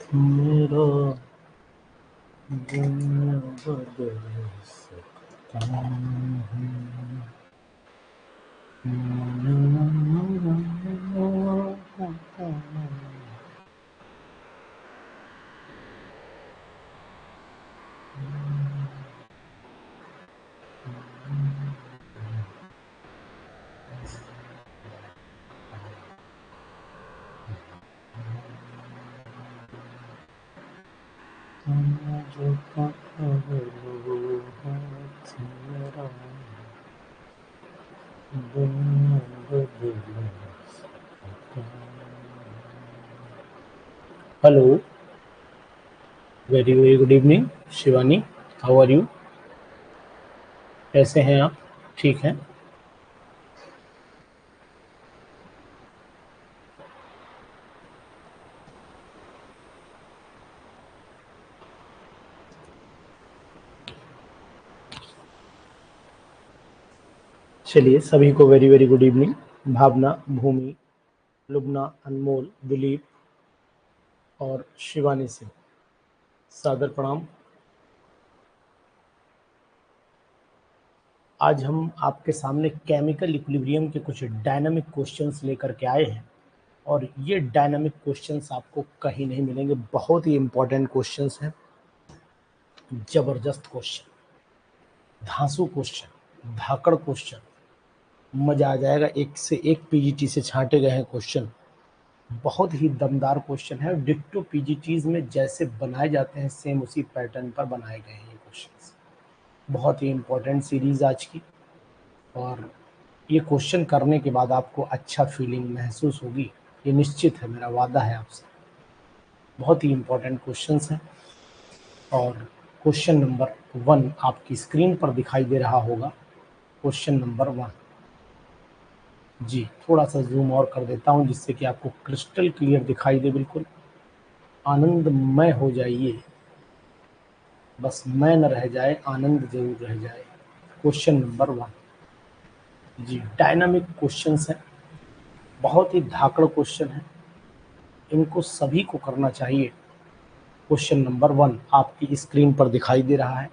मेरा दुनिया बदल सकता जो मेरा दुनिया बदल सकता। Hello, very very good evening Shivani, how are you? कैसे हैं आप? ठीक हैं? चलिए, सभी को very very good evening. Bhavna, Bhoomi, Lubna, Anmol, Dilip और शिवानी सिंह, सादर प्रणाम। आज हम आपके सामने केमिकल इक्विलिब्रियम के कुछ डायनामिक क्वेश्चंस लेकर के आए हैं और ये डायनामिक क्वेश्चंस आपको कहीं नहीं मिलेंगे। बहुत ही इंपॉर्टेंट क्वेश्चंस हैं, जबरदस्त क्वेश्चन, धांसू क्वेश्चन, धाकड़ क्वेश्चन, मजा आ जाएगा। एक से एक पीजीटी से छांटे गए हैं क्वेश्चन, बहुत ही दमदार क्वेश्चन है। डिट्टो पीजीटीज में जैसे बनाए जाते हैं सेम उसी पैटर्न पर बनाए गए हैं ये क्वेश्चंस। बहुत ही इंपॉर्टेंट सीरीज आज की, और ये क्वेश्चन करने के बाद आपको अच्छा फीलिंग महसूस होगी, ये निश्चित है, मेरा वादा है आपसे। बहुत ही इंपॉर्टेंट क्वेश्चंस हैं और क्वेश्चन नंबर 1 आपकी स्क्रीन पर दिखाई दे रहा होगा। क्वेश्चन नंबर 1, जी थोड़ा सा जूम और कर देता हूं जिससे कि आपको क्रिस्टल क्लियर दिखाई दे। बिल्कुल आनंदमय हो जाइए, बस मैं न रह जाए, आनंद जरूर रह जाए। क्वेश्चन नंबर 1, जी डायनामिक क्वेश्चंस हैं, बहुत ही धाकड़ क्वेश्चन है, इनको सभी को करना चाहिए। क्वेश्चन नंबर 1 आपकी स्क्रीन पर दिखाई दे रहा है।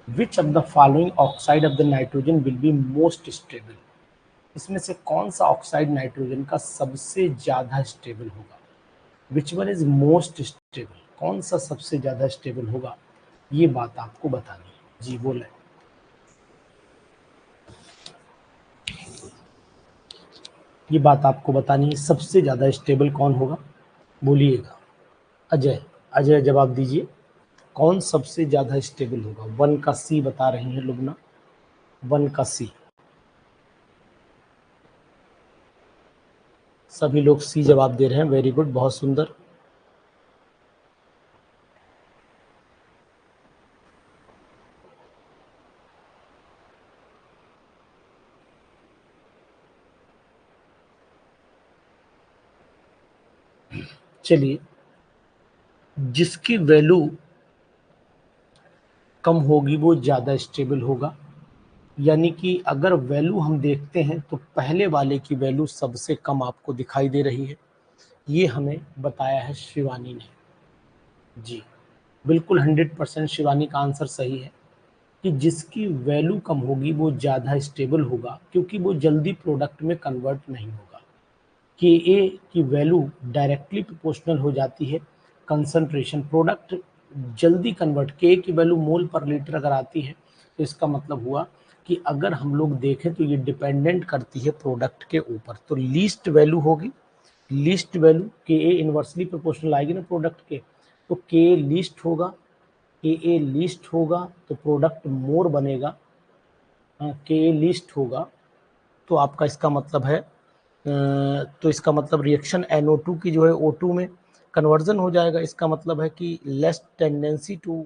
Which of the following oxide of the nitrogen will be most stable? इसमें से कौन सा ऑक्साइड नाइट्रोजन का सबसे ज्यादा स्टेबल होगा? Which one is most stable, कौन सा सबसे ज्यादा स्टेबल होगा, ये बात आपको बतानी है। जी बोले, ये बात आपको बतानी है, सबसे ज्यादा स्टेबल कौन होगा, बोलिएगा। अजय, अजय जवाब दीजिए, कौन सबसे ज्यादा स्टेबल होगा? 1 का सी बता रही है लुबना, 1 का सी। सभी लोग सी जवाब दे रहे हैं, वेरी गुड, बहुत सुंदर। चलिए, जिसकी वैल्यू कम होगी वो ज़्यादा स्टेबल होगा, यानी कि अगर वैल्यू हम देखते हैं तो पहले वाले की वैल्यू सबसे कम आपको दिखाई दे रही है, ये हमें बताया है शिवानी ने। जी बिल्कुल 100% शिवानी का आंसर सही है कि जिसकी वैल्यू कम होगी वो ज़्यादा स्टेबल होगा, क्योंकि वो जल्दी प्रोडक्ट में कन्वर्ट नहीं होगा। के ए की वैल्यू डायरेक्टली प्रोपोर्शनल हो जाती है कंसंट्रेशन, प्रोडक्ट जल्दी कन्वर्ट, के ए की वैल्यू मोल पर लीटर अगर आती है तो इसका मतलब हुआ कि अगर हम लोग देखें तो ये डिपेंडेंट करती है प्रोडक्ट के ऊपर। तो लीस्ट वैल्यू होगी, लीस्ट वैल्यू के ए इन्वर्सली प्रोपोर्शनल आएगी ना प्रोडक्ट के, तो के ए लीस्ट होगा, के ए लीस्ट होगा तो प्रोडक्ट मोर बनेगा। के ए लीस्ट होगा तो आपका इसका मतलब है, तो इसका मतलब रिएक्शन NO2 की जो है O2 में कन्वर्जन हो जाएगा। इसका मतलब है कि less tendency to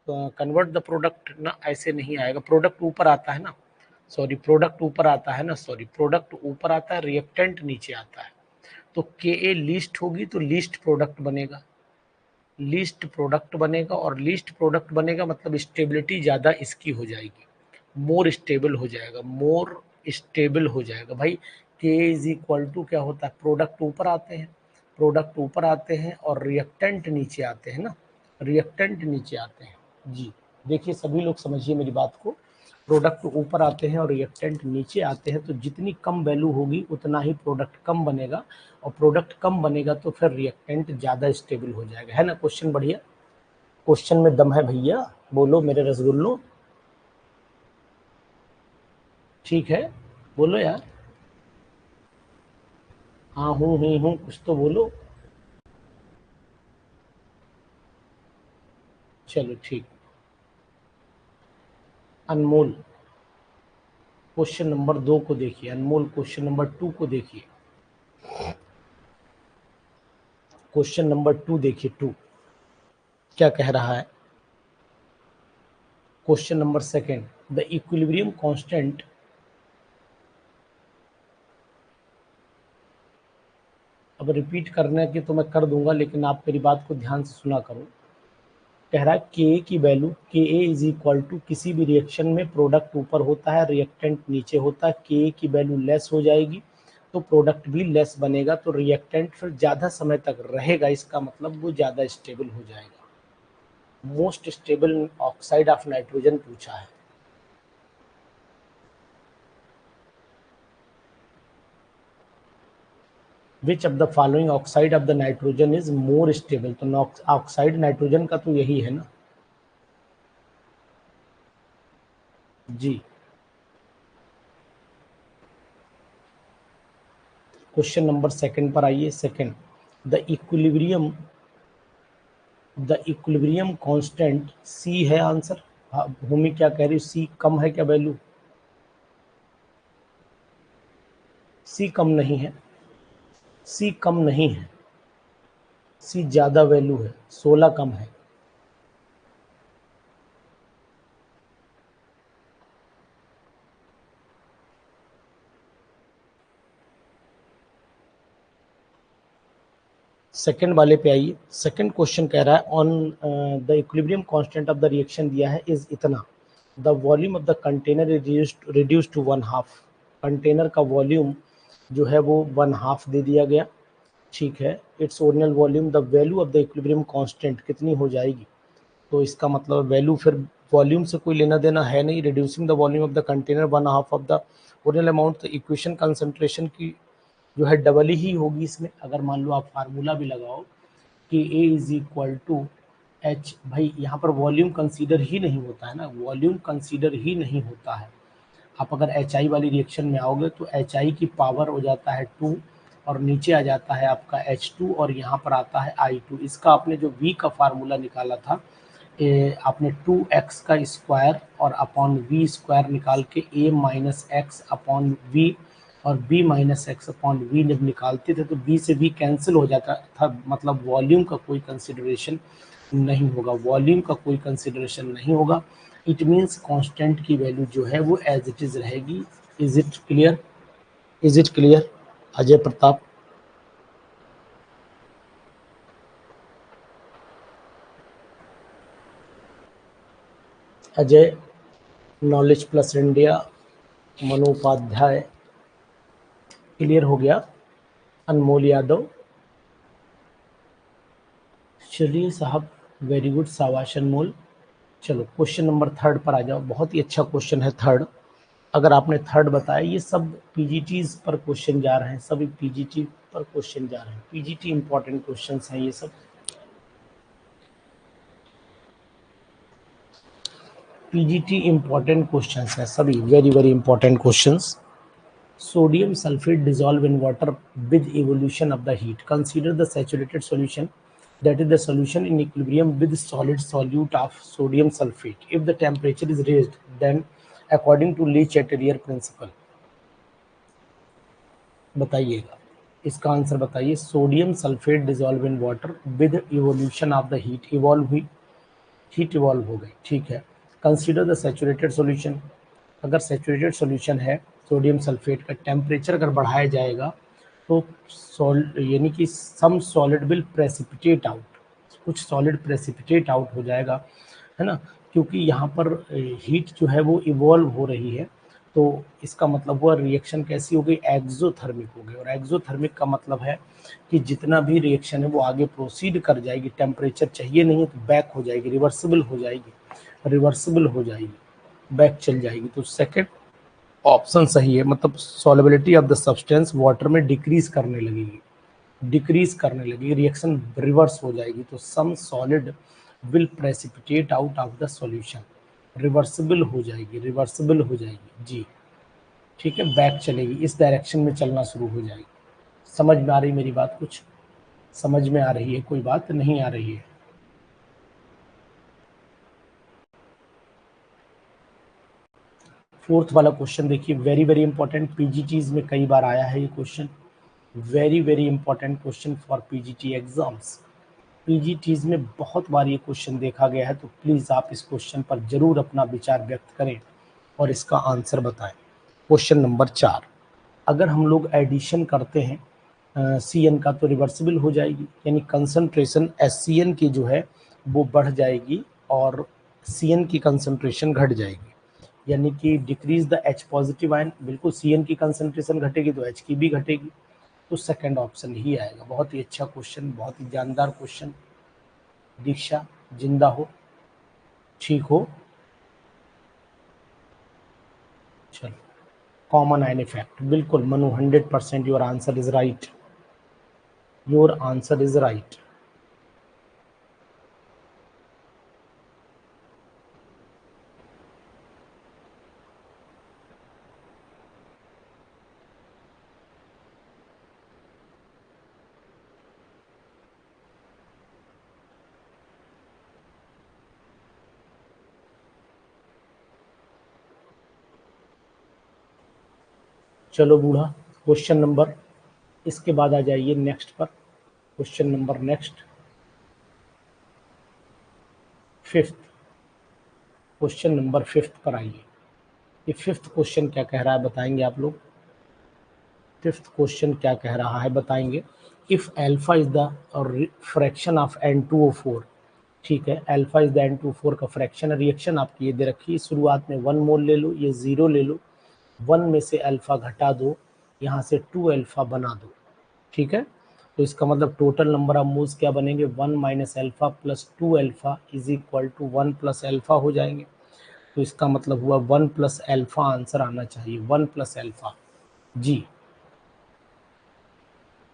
convert the product ना, ऐसे नहीं आएगा। प्रोडक्ट ऊपर आता है ना, सॉरी प्रोडक्ट ऊपर आता है ना, सॉरी प्रोडक्ट ऊपर आता है, रिएक्टेंट नीचे आता है। तो के ए लीस्ट होगी तो लीस्ट प्रोडक्ट बनेगा, लीस्ट प्रोडक्ट बनेगा, और लीस्ट प्रोडक्ट बनेगा मतलब स्टेबिलिटी ज़्यादा इसकी हो जाएगी, मोर स्टेबल हो जाएगा, मोर स्टेबल हो जाएगा। भाई के इज इक्वल टू क्या होता है, प्रोडक्ट ऊपर आते हैं, प्रोडक्ट ऊपर आते हैं और रिएक्टेंट नीचे आते हैं ना, रिएक्टेंट नीचे आते हैं जी। देखिए सभी लोग समझिए मेरी बात को, प्रोडक्ट ऊपर आते हैं और रिएक्टेंट नीचे आते हैं, तो जितनी कम वैल्यू होगी उतना ही प्रोडक्ट कम बनेगा, और प्रोडक्ट कम बनेगा तो फिर रिएक्टेंट ज़्यादा स्टेबल हो जाएगा, है ना। क्वेश्चन बढ़िया, क्वेश्चन में दम है भैया, बोलो मेरे रसगुल्लो, ठीक है, बोलो यार, हाँ हूँ कुछ तो बोलो। चलो ठीक। अनमोल क्वेश्चन नंबर 2 को देखिए, अनमोल क्वेश्चन नंबर 2 को देखिए, क्वेश्चन नंबर 2 देखिए, 2 क्या कह रहा है। Question number second, the equilibrium constant, अब रिपीट करने की तो मैं कर दूंगा, लेकिन आप मेरी बात को ध्यान से सुना करो। कह रहा है के की वैल्यू, के ए इज इक्वल टू, किसी भी रिएक्शन में प्रोडक्ट ऊपर होता है रिएक्टेंट नीचे होता है, के की वैल्यू लेस हो जाएगी तो प्रोडक्ट भी लेस बनेगा, तो रिएक्टेंट फिर ज़्यादा समय तक रहेगा, इसका मतलब वो ज़्यादा स्टेबल हो जाएगा। Most stable oxide of nitrogen पूछा है। Which of the following oxide of the nitrogen is more stable, तो ऑक्साइड नाइट्रोजन का तो यही है ना जी। क्वेश्चन नंबर सेकंड पर आइए। सेकंड, द इक्विलिब्रियम कांस्टेंट सी है आंसर। हाँ, भूमि क्या कह रही है, सी कम है क्या वैल्यू, सी कम नहीं है, सी कम नहीं है, सी ज़्यादा वैल्यू है, 16 कम है। सेकंड वाले पे आइए। सेकंड क्वेश्चन कह रहा है on the equilibrium constant of the reaction दिया है इज इतना, the volume of the container is reduce to 1/2, container का वॉल्यूम जो है वो 1/2 दे दिया गया, ठीक है। It's original volume, the value of the equilibrium constant कितनी हो जाएगी, तो इसका मतलब वैल्यू फिर वॉल्यूम से कोई लेना देना है नहीं, reducing the volume of the container 1/2 of the original amount, तो इक्वेशन कंसंट्रेशन की जो है डबल ही होगी इसमें। अगर मान लो आप फार्मूला भी लगाओ कि ए इज इक्वल टू एच, भाई यहाँ पर वॉल्यूम कंसीडर ही नहीं होता है ना, वॉल्यूम कंसीडर ही नहीं होता है। आप अगर एच आई वाली रिएक्शन में आओगे तो एच आई की पावर हो जाता है 2, और नीचे आ जाता है आपका H2, और यहाँ पर आता है I2। इसका आपने जो V का फार्मूला निकाला था, आपने 2x का स्क्वायर और अपॉन V स्क्वायर निकाल के a minus x upon V और b minus x upon V जब निकालते थे तो b से v कैंसिल हो जाता था, मतलब वॉल्यूम का कोई कंसिडरेशन नहीं होगा, वॉल्यूम का कोई कंसिडरेशन नहीं होगा। इट मीन्स कांस्टेंट की वैल्यू जो है वो एज इट इज रहेगी। Is it clear, is it clear Ajay Pratap. Ajay, knowledge plus India, Manopadhyay, clear हो गया। अनमोल यादव, चलिए साहब, वेरी गुड, शाबाश अनमोल। चलो क्वेश्चन नंबर थर्ड पर आ जाओ, बहुत ही अच्छा क्वेश्चन है थर्ड। अगर आपने थर्ड बताया, ये सब पीजीटीज पर क्वेश्चन जा रहे हैं, सभी पीजीटी पर क्वेश्चन जा रहे हैं, पीजीटी इंपॉर्टेंट क्वेश्चंस हैं ये सब, पीजीटी इंपॉर्टेंट क्वेश्चंस हैं सभी, very very important questions. Sodium sulfate dissolve in water with evolution of the heat. Consider the saturated solution, that is the solution in equilibrium with solid solute of sodium sulfate. If the temperature is raised, then according to Le Chatelier principle, बताइएगा इसका answer बताइए। Sodium sulphate dissolve in water with evolution of the heat, evolve हुई, heat evolve हो गई, ठीक है। Consider the saturated solution, अगर saturated solution है सोडियम सल्फेट का, टेम्परेचर अगर बढ़ाया जाएगा तो यानी कि some solid will precipitate out, कुछ सॉलिड प्रेसिपिटेट आउट हो जाएगा, है ना, क्योंकि यहाँ पर हीट जो है वो इवॉल्व हो रही है, तो इसका मतलब हुआ रिएक्शन कैसी हो गई, एक्सोथर्मिक हो गई। और एक्सोथर्मिक का मतलब है कि जितना भी रिएक्शन है वो आगे प्रोसीड कर जाएगी, टेम्परेचर चाहिए नहीं है तो बैक हो जाएगी, रिवर्सिबल हो जाएगी, रिवर्सिबल हो जाएगी, बैक चल जाएगी। तो सेकंड ऑप्शन सही है, मतलब solubility of the substance water में डिक्रीज करने लगेगी, डिक्रीज करने लगेगी, रिएक्शन रिवर्स हो जाएगी। तो some solid will precipitate out of the solution, reversible हो जाएगी, रिवर्सिबल हो जाएगी जी, ठीक है, बैक चलेगी, इस डायरेक्शन में चलना शुरू हो जाएगी। समझ में आ रही मेरी बात, कुछ समझ में आ रही है, कोई बात नहीं आ रही है? फोर्थ वाला क्वेश्चन देखिए, वेरी वेरी इंपॉर्टेंट, पीजीटीज में कई बार आया है ये question, very very important question for PGT exams. PGTs में बहुत बार ये क्वेश्चन देखा गया है, तो प्लीज आप इस क्वेश्चन पर जरूर अपना विचार व्यक्त करें और इसका आंसर बताएं। क्वेश्चन नंबर 4, अगर हम लोग एडिशन करते हैं सी एन का तो रिवर्सिबल हो जाएगी, यानी कंसंट्रेशन एस सी एन की जो है वो बढ़ जाएगी और सी एन की कंसंट्रेशन घट जाएगी, यानी कि decrease the H positive ion, बिल्कुल सी एन की कंसंट्रेशन घटेगी तो एच की भी घटेगी। तो सेकंड ऑप्शन ही आएगा। बहुत ही अच्छा क्वेश्चन, बहुत ही जानदार क्वेश्चन। दीक्षा जिंदा हो, ठीक हो, चलो। कॉमन आयन इफेक्ट, बिल्कुल Manu 100% your answer is right, your answer is right. चलो बूढ़ा, क्वेश्चन नंबर, इसके बाद आ जाइए नेक्स्ट पर, question number next, fifth, question number fifth पर आइए। ये फिफ्थ क्वेश्चन क्या कह रहा है बताएंगे आप लोग? फिफ्थ क्वेश्चन क्या कह रहा है बताएंगे? If alpha is the fraction of N2O4, ठीक है, अल्फा इज द N2O4 का फ्रैक्शन, रिएक्शन आपकी ये दे रखी है, शुरुआत में 1 मोल ले लो, ये 0 ले लो, 1 में से अल्फा घटा दो, यहाँ से 2 अल्फा बना दो, ठीक है। तो इसका मतलब टोटल नंबर ऑफ मोल्स क्या बनेंगे, 1 minus alpha plus 2 alpha is equal to 1 plus alpha हो जाएंगे। तो इसका मतलब हुआ 1 प्लस अल्फा आंसर आना चाहिए, 1 प्लस अल्फा जी।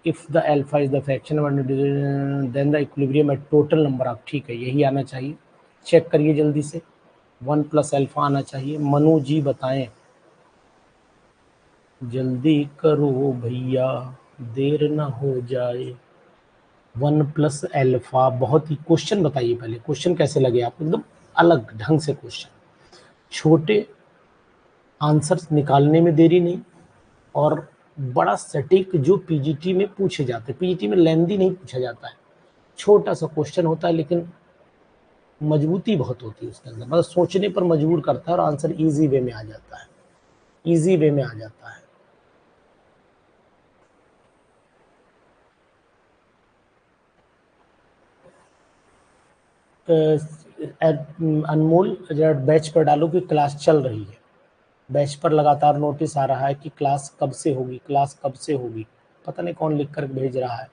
If the alpha is the fraction then the equilibrium at total number of, ठीक है, यही आना चाहिए। चेक करिए जल्दी से, 1 प्लस अल्फा आना चाहिए। मनु जी बताएं, जल्दी करो भैया, देर ना हो जाए। 1 प्लस अल्फा, बहुत ही, क्वेश्चन बताइए पहले, क्वेश्चन कैसे लगे आपको? एकदम अलग ढंग से क्वेश्चन, छोटे आंसर्स निकालने में देरी नहीं, और बड़ा सटीक जो पीजीटी में पूछे जाते हैं। पीजीटी में लेंदी नहीं पूछा जाता है, छोटा सा क्वेश्चन होता है लेकिन मजबूती बहुत होती है उसके अंदर, मतलब सोचने पर मजबूर करता है और आंसर इजी वे में आ जाता है, इजी वे में आ जाता है। अनमोल जरा बैच पर डालो कि क्लास चल रही है, बैच पर लगातार नोटिस आ रहा है कि क्लास कब से होगी, क्लास कब से होगी, पता नहीं कौन लिख कर भेज रहा है।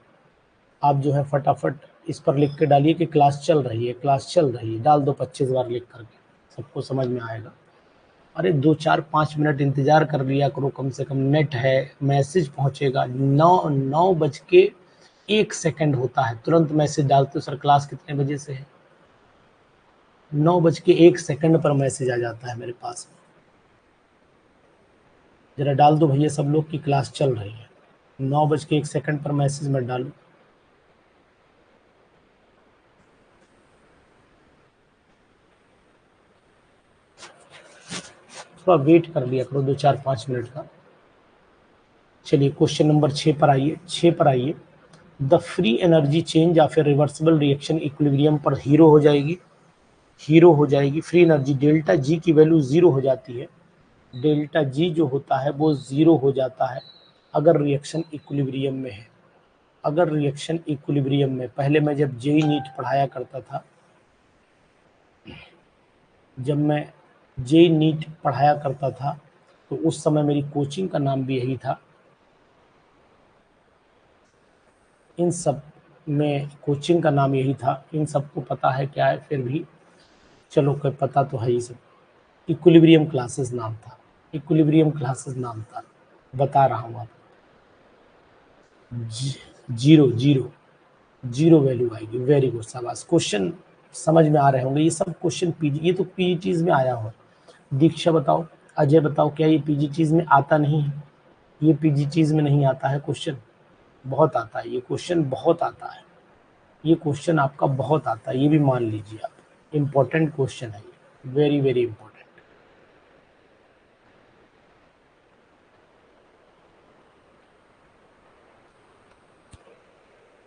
आप जो है फटाफट इस पर लिख के डालिए कि क्लास चल रही है, क्लास चल रही है, डाल दो 25 बार लिख करके, सबको समझ में आएगा। अरे 2 4 5 मिनट इंतजार कर लिया करो कम से कम, नेट है, मैसेज पहुंचेगा। 9:09 बज के 1 सेकंड होता है, तुरंत मैसेज डालते हो सर क्लास कितने बजे से है, 9:01 पर मैसेज आ जाता है मेरे पास। जरा डाल दो भैया सब लोग की क्लास चल रही है, 9:01 पर मैसेज मत डालो। थोड़ा वेट कर लिया करो 2 4 5 मिनट का। चलिए क्वेश्चन नंबर 6 पर आइए, 6 पर आइए। द फ्री एनर्जी चेंज या फिर रिवर्सिबल रिएक्शन इक्विलिब्रियम पर हीरो हो जाएगी, हीरो हो जाएगी। फ्री एनर्जी डेल्टा जी की वैल्यू 0 हो जाती है, डेल्टा जी जो होता है वो 0 हो जाता है अगर रिएक्शन इक्विलिब्रियम में है। अगर रिएक्शन इक्विलिब्रियम में, पहले मैं जब जेई नीट पढ़ाया करता था, जब मैं जेई नीट पढ़ाया करता था, तो उस समय मेरी कोचिंग का नाम भी यही था। इन सब में कोचिंग का नाम यही था, इन सबको पता है क्या है, फिर भी चलो कोई पता तो है ही सब। इक्विलिब्रियम क्लासेस नाम था, इक्विलिब्रियम क्लासेस नाम था, बता रहा हूँ आपको। जीरो जीरो जीरो वैल्यू आएगी। वेरी गुड, शाबाश। क्वेश्चन समझ में आ रहे होंगे, ये सब क्वेश्चन पीजी, ये तो पीजीटीज में आया हो। दीक्षा बताओ, अजय बताओ, क्या ये पीजीटीज में आता नहीं है? ये पीजीटीज में नहीं आता है क्वेश्चन? बहुत आता है ये क्वेश्चन, बहुत आता है ये क्वेश्चन, आपका बहुत आता है, ये भी मान लीजिए आप। इम्पोर्टेंट क्वेश्चन है ये, वेरी वेरी इंपॉर्टेंट।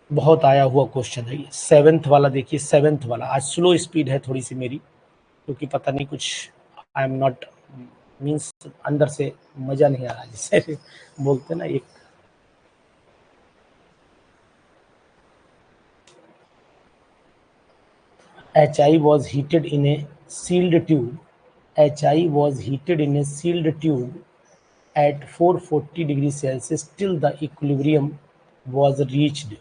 बहुत आया हुआ क्वेश्चन है ये। सेवेंथ वाला देखिए, सेवेंथ वाला। आज स्लो स्पीड है थोड़ी सी मेरी, क्योंकि पता नहीं कुछ, आई एम नॉट मीन्स अंदर से मजा नहीं आ रहा, जैसे बोलते ना एक। HI was heated in a sealed tube. HI was heated in a sealed tube at 440 degrees Celsius till the equilibrium was reached.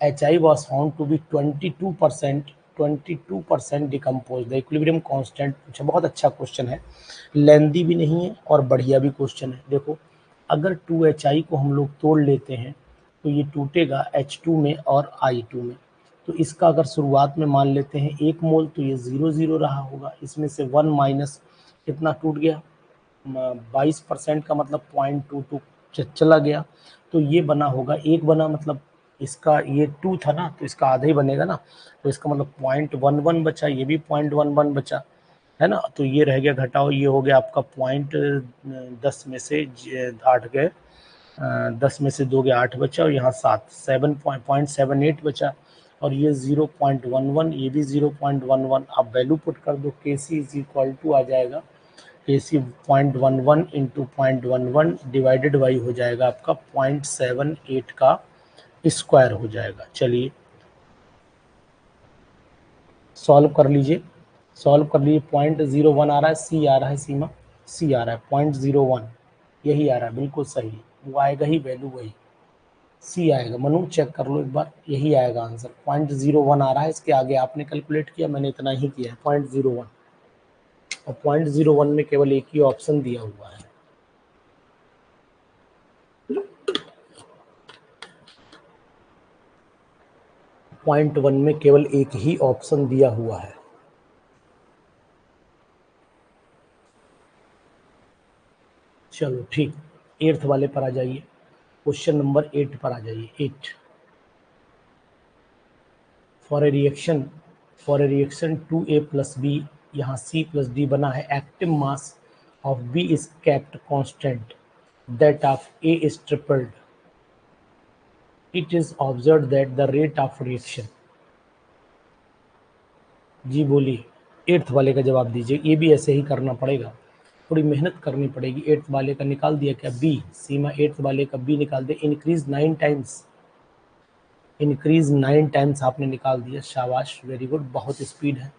HI was found to be 22% decomposed. The equilibrium constant। अच्छा, बहुत अच्छा question है, लेंदी भी नहीं है और बढ़िया भी क्वेश्चन है। देखो, अगर 2HI को हम लोग तोड़ लेते हैं तो ये टूटेगा H2 में और I2 में। तो इसका अगर शुरुआत में मान लेते हैं 1 मोल, तो ये 0 0 रहा होगा। इसमें से 1 माइनस कितना टूट गया? 22% का मतलब 0.22 चला गया। तो ये बना होगा, एक बना, मतलब इसका ये 2 था ना, तो इसका आधा ही बनेगा ना, तो इसका मतलब 0.11 बचा, ये भी 0.11 बचा है ना। तो ये रह गया, घटाओ, ये हो गया आपका 10 में से 8 गए, 10 में से 2 गए 8 बचा, और यहाँ 7.78 बचा, और ये 0.11, ये भी 0.11। आप वैल्यू पुट कर दो, KC इज इक्वल टू आ जाएगा, KC 0.11 इंटू 0.11 डिवाइडेड बाई हो जाएगा आपका 0.78 का स्क्वायर हो जाएगा। चलिए सॉल्व कर लीजिए, सॉल्व कर लीजिए। 0.01 आ रहा है, सी आ रहा है, सीमा सी आ रहा है, 0.01 यही आ रहा है, बिल्कुल सही, वो आएगा ही, वैल्यू वही सी आएगा। मनु चेक कर लो एक बार, यही आएगा आंसर। 0.01 आ रहा है, इसके आगे आपने कैलकुलेट किया, मैंने इतना ही किया है, 0.01, और 0.01 में केवल एक ही ऑप्शन दिया हुआ है। पॉइंट 1 में केवल एक ही ऑप्शन दिया हुआ है। चलो ठीक, 8th वाले पर आ जाइए, क्वेश्चन नंबर 8 पर आ जाइए। 8, for a reaction 2A + B, यहाँ C + D बना है, active mass of B is kept constant, that of A is tripled, it is observed that the rate of reaction. जी बोलिए, 8th वाले का जवाब दीजिए। ये भी ऐसे ही करना पड़ेगा, थोड़ी मेहनत करनी पड़ेगी। 8th वाले का निकाल दिया क्या? बी, सीमा 8th वाले का बी निकाल दे। इंक्रीज 9 टाइम्स, इंक्रीज 9 टाइम्स आपने निकाल दिया, शाबाश, वेरी गुड, बहुत स्पीड है।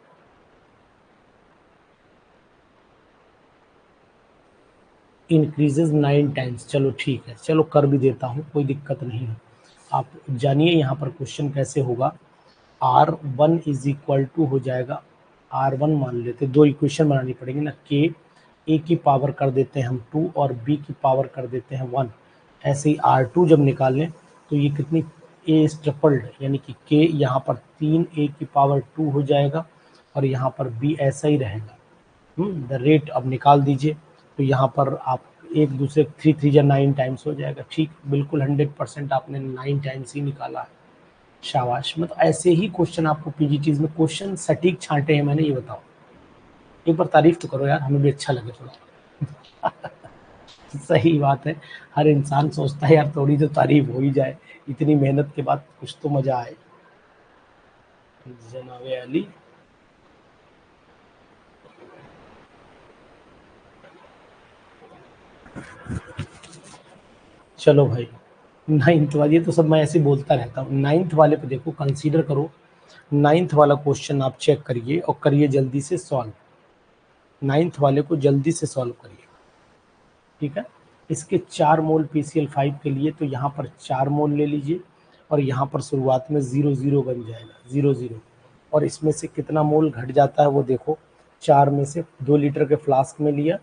इंक्रीजेज 9 टाइम्स, चलो ठीक है, चलो कर भी देता हूँ, कोई दिक्कत नहीं है। आप जानिए यहाँ पर क्वेश्चन कैसे होगा। R1 इज इक्वल टू हो जाएगा, R1 मान लेते, दो इक्वेशन बनानी पड़ेगी ना, के ए की पावर कर देते हैं हम 2 और बी की पावर कर देते हैं 1। ऐसे ही R2 जब निकालें तो ये कितनी, ए इज ट्रिपल्ड, यानी कि के यहाँ पर 3A की पावर 2 हो जाएगा, और यहाँ पर बी ऐसा ही रहेगा। द रेट अब निकाल दीजिए, तो यहाँ पर आप एक दूसरे 3 3 या 9 टाइम्स हो जाएगा। ठीक, बिल्कुल 100% आपने 9 टाइम्स ही निकाला है, शाबाश। मतलब ऐसे ही क्वेश्चन आपको पीजीटीज में क्वेश्चन सटीक छांटे हैं मैंने, ये बताओ। एक बार तारीफ तो करो यार, हमें भी अच्छा लगे थोड़ा। सही बात है, हर इंसान सोचता है यार थोड़ी तो तारीफ हो ही जाए, इतनी मेहनत के बाद कुछ तो मजा आए। जनाब अली, चलो भाई, 9th वाले, ये तो सब मैं ऐसे बोलता रहता हूँ। 9th वाले पे देखो, कंसीडर करो, 9th वाला क्वेश्चन आप चेक करिए और करिए जल्दी से सॉल्व। 9th वाले को जल्दी से सॉल्व करिए। ठीक है। इसके 4 मोल PCl5 के लिए तो यहाँ पर 4 मोल ले लीजिए और यहाँ पर शुरुआत में 0 बन जाएगा, 0 और इसमें से कितना मोल घट जाता है वो देखो। 4 में से 2 लीटर के फ्लास्क में लिया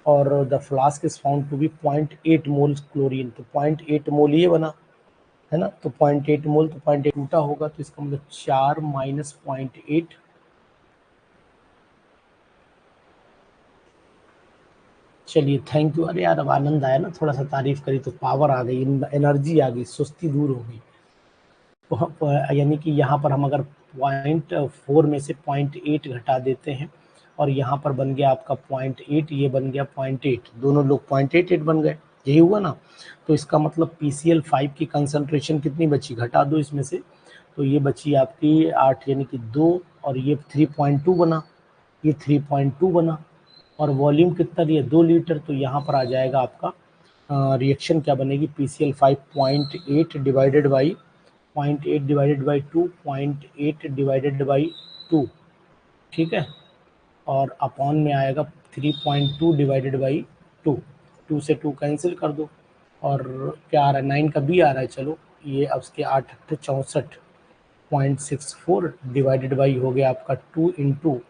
और the flask is found to be 0.8 moles chlorine, तो 0.8 मोल ये बना है ना, तो 0.8 मोल, तो 0.8 टूटा होगा, तो इसका मतलब 4 माइनस 0.8, चलिए थैंक यू। अरे यार अब आनंद आया ना, थोड़ा सा तारीफ करी तो पावर आ गई, एनर्जी आ गई, सुस्ती दूर हो गई। यानी कि यहाँ पर हम अगर 0.4 में से 0.8 घटा देते हैं और यहाँ पर बन गया आपका 0.8, ये बन गया 0.8, दोनों लोग 0.88 बन गए, यही हुआ ना। तो इसका मतलब PCl5 की कंसंट्रेशन कितनी बची, घटा दो इसमें से, तो ये बची आपकी 8 यानी कि 2, और ये 3.2 बना, ये 3.2 बना, और वॉल्यूम कितना दिया 2 लीटर, तो यहाँ पर आ जाएगा आपका रिएक्शन क्या बनेगी, PCl5 0.8 divided by 0.8 divided by 2, 0.8 divided by 2, ठीक है, और अपॉन में आएगा 3.2 डिवाइडेड बाई 2, 2 से 2 कैंसिल कर दो, और क्या आ रहा है 9 का बी आ रहा है, चलो ये अब उसके 8 64 0.64 डिवाइडेड बाई हो गया आपका 2 इंटू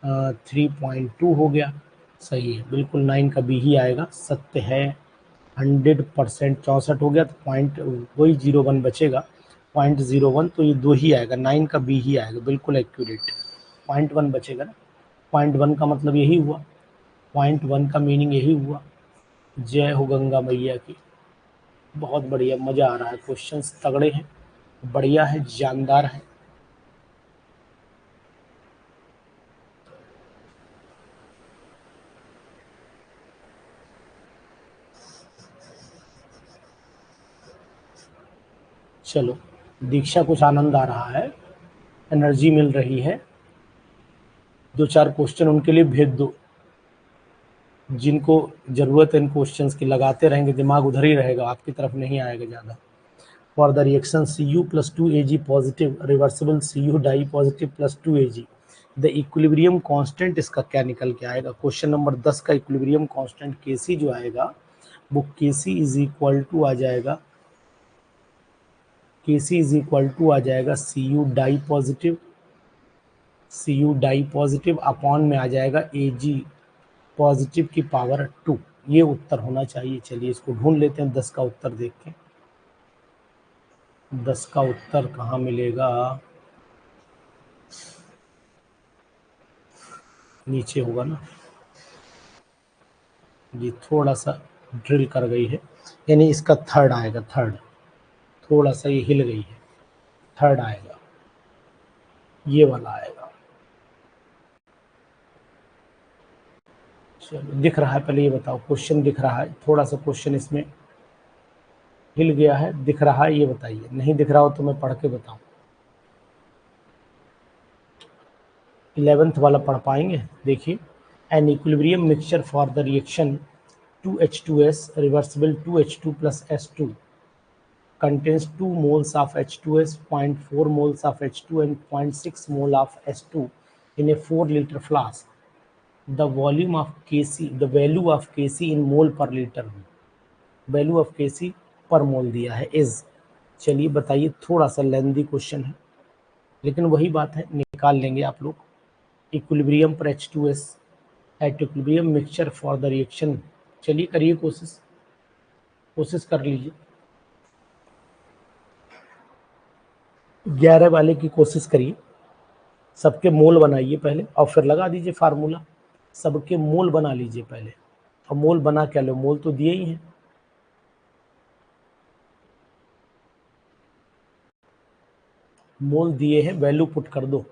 3.2 हो गया, सही है बिल्कुल, 9 का बी ही आएगा, सत्य है 100%, 64 हो गया तो पॉइंट वही 01 बचेगा, 0.01, तो ये 2 ही आएगा, 9 का बी ही आएगा, बिल्कुल एक्यूरेट, 0.1 बचेगा ना, 0.1 का मतलब यही हुआ, 0.1 का मीनिंग यही हुआ। जय हो गंगा मैया की। बहुत बढ़िया, मज़ा आ रहा है, क्वेश्चंस तगड़े हैं, बढ़िया है, जानदार है। चलो दीक्षा, कुछ आनंद आ रहा है, एनर्जी मिल रही है, 2-4 क्वेश्चन उनके लिए भेज दो, जिनको ज़रूरत है इन क्वेश्चंस की, लगाते रहेंगे, दिमाग उधर ही रहेगा, आपकी तरफ नहीं आएगा ज़्यादा। For the reaction Cu+2Ag positive reversible Cu di positive +2Ag, the equilibrium constant इसका क्या निकल के आएगा, क्वेश्चन नंबर 10 का इक्विलिब्रियम कांस्टेंट Kc जो आएगा वो Kc इज इक्वल टू आ जाएगा, Kc इज इक्वल टू आ जाएगा Cu डाई पॉजिटिव अपॉन में आ जाएगा Ag पॉजिटिव की पावर 2, ये उत्तर होना चाहिए। चलिए इसको ढूंढ लेते हैं 10 का उत्तर देख के, 10 का उत्तर कहाँ मिलेगा, नीचे होगा ना जी, थोड़ा सा ड्रिल कर गई है, यानी इसका थर्ड आएगा, थर्ड, थोड़ा सा ये हिल गई है, थर्ड आएगा, ये वाला आएगा। चलो दिख रहा है, पहले ये बताओ, क्वेश्चन दिख रहा है, थोड़ा सा क्वेश्चन इसमें हिल गया है, दिख रहा है, ये बताइए, नहीं दिख रहा हो तो मैं पढ़ के बताऊं। 11th वाला पढ़ पाएंगे, देखिए, an equilibrium mixture for the reaction 2H2S reversible 2H2 plus S2 contains 2 moles of H2S, 0.4 moles of H2 and 0.6 mole of S2 in a 4-liter flask. The volume of Kc, the value of Kc in mole per liter, value of Kc पर मोल दिया है is, चलिए बताइए, थोड़ा सा lengthy question है लेकिन वही बात है, निकाल लेंगे आप लोग। इक्विलिब्रियम पर H2S at equilibrium mixture for the reaction, चलिए करिए कोशिश, कोशिश कर लीजिए, 11 वाले की कोशिश करिए, सबके मोल बनाइए पहले और फिर लगा दीजिए फार्मूला, सबके मोल बना लीजिए पहले, और मोल बना क्या लो, मोल तो दिए ही हैं, मोल दिए हैं, वैल्यू पुट कर दो,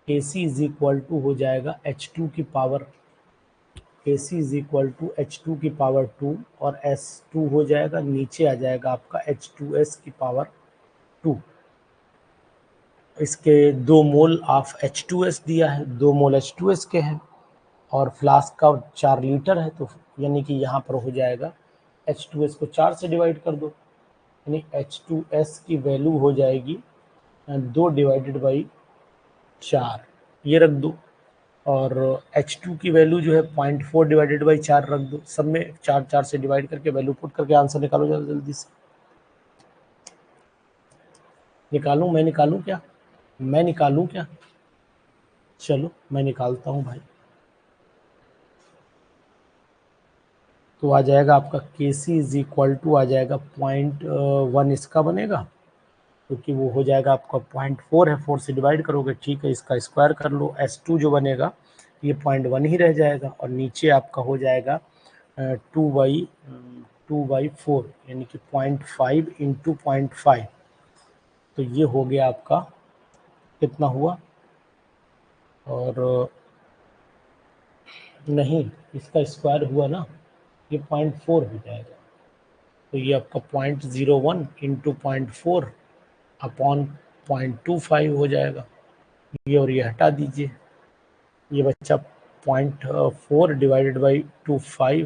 Kc इज इक्वल टू हो जाएगा H2 की power, Kc is equal to H2 की पावर 2 और S2 हो जाएगा, नीचे आ जाएगा आपका H2S की पावर 2, इसके 2 मोल ऑफ H2S दिया है, 2 मोल H2S के हैं, और फ्लास्क का 4 लीटर है, तो यानी कि यहाँ पर हो जाएगा H2S को 4 से डिवाइड कर दो, यानी H2S की वैल्यू हो जाएगी 2 डिवाइडेड बाई 4, ये रख दो, और H2 की वैल्यू जो है 0.4 डिवाइडेड बाई 4 रख दो, सब में 4 से डिवाइड करके वैल्यू पुट करके आंसर निकालो जल्दी जल्दी से। निकालूं, मैं निकालूं क्या? मैं निकालूं क्या? चलो मैं निकालता हूं भाई। तो आ जाएगा आपका KC इज इक्वल टू आ जाएगा 0.1 इसका बनेगा, क्योंकि वो हो जाएगा आपका 0.4 है, 4 से डिवाइड करोगे, ठीक है, इसका स्क्वायर कर लो। S2 जो बनेगा ये 0.1 ही रह जाएगा, और नीचे आपका हो जाएगा 2/4 यानी कि 0.5 इंटू 0.5। तो ये हो गया आपका कितना हुआ, और नहीं इसका स्क्वायर हुआ ना, ये 0.4 हो जाएगा। तो ये आपका 0.01 इंटू 0.4 अपॉन 0.25 हो जाएगा। ये और ये हटा दीजिए, ये बच्चा 0.4 डिवाइडेड बाई 25,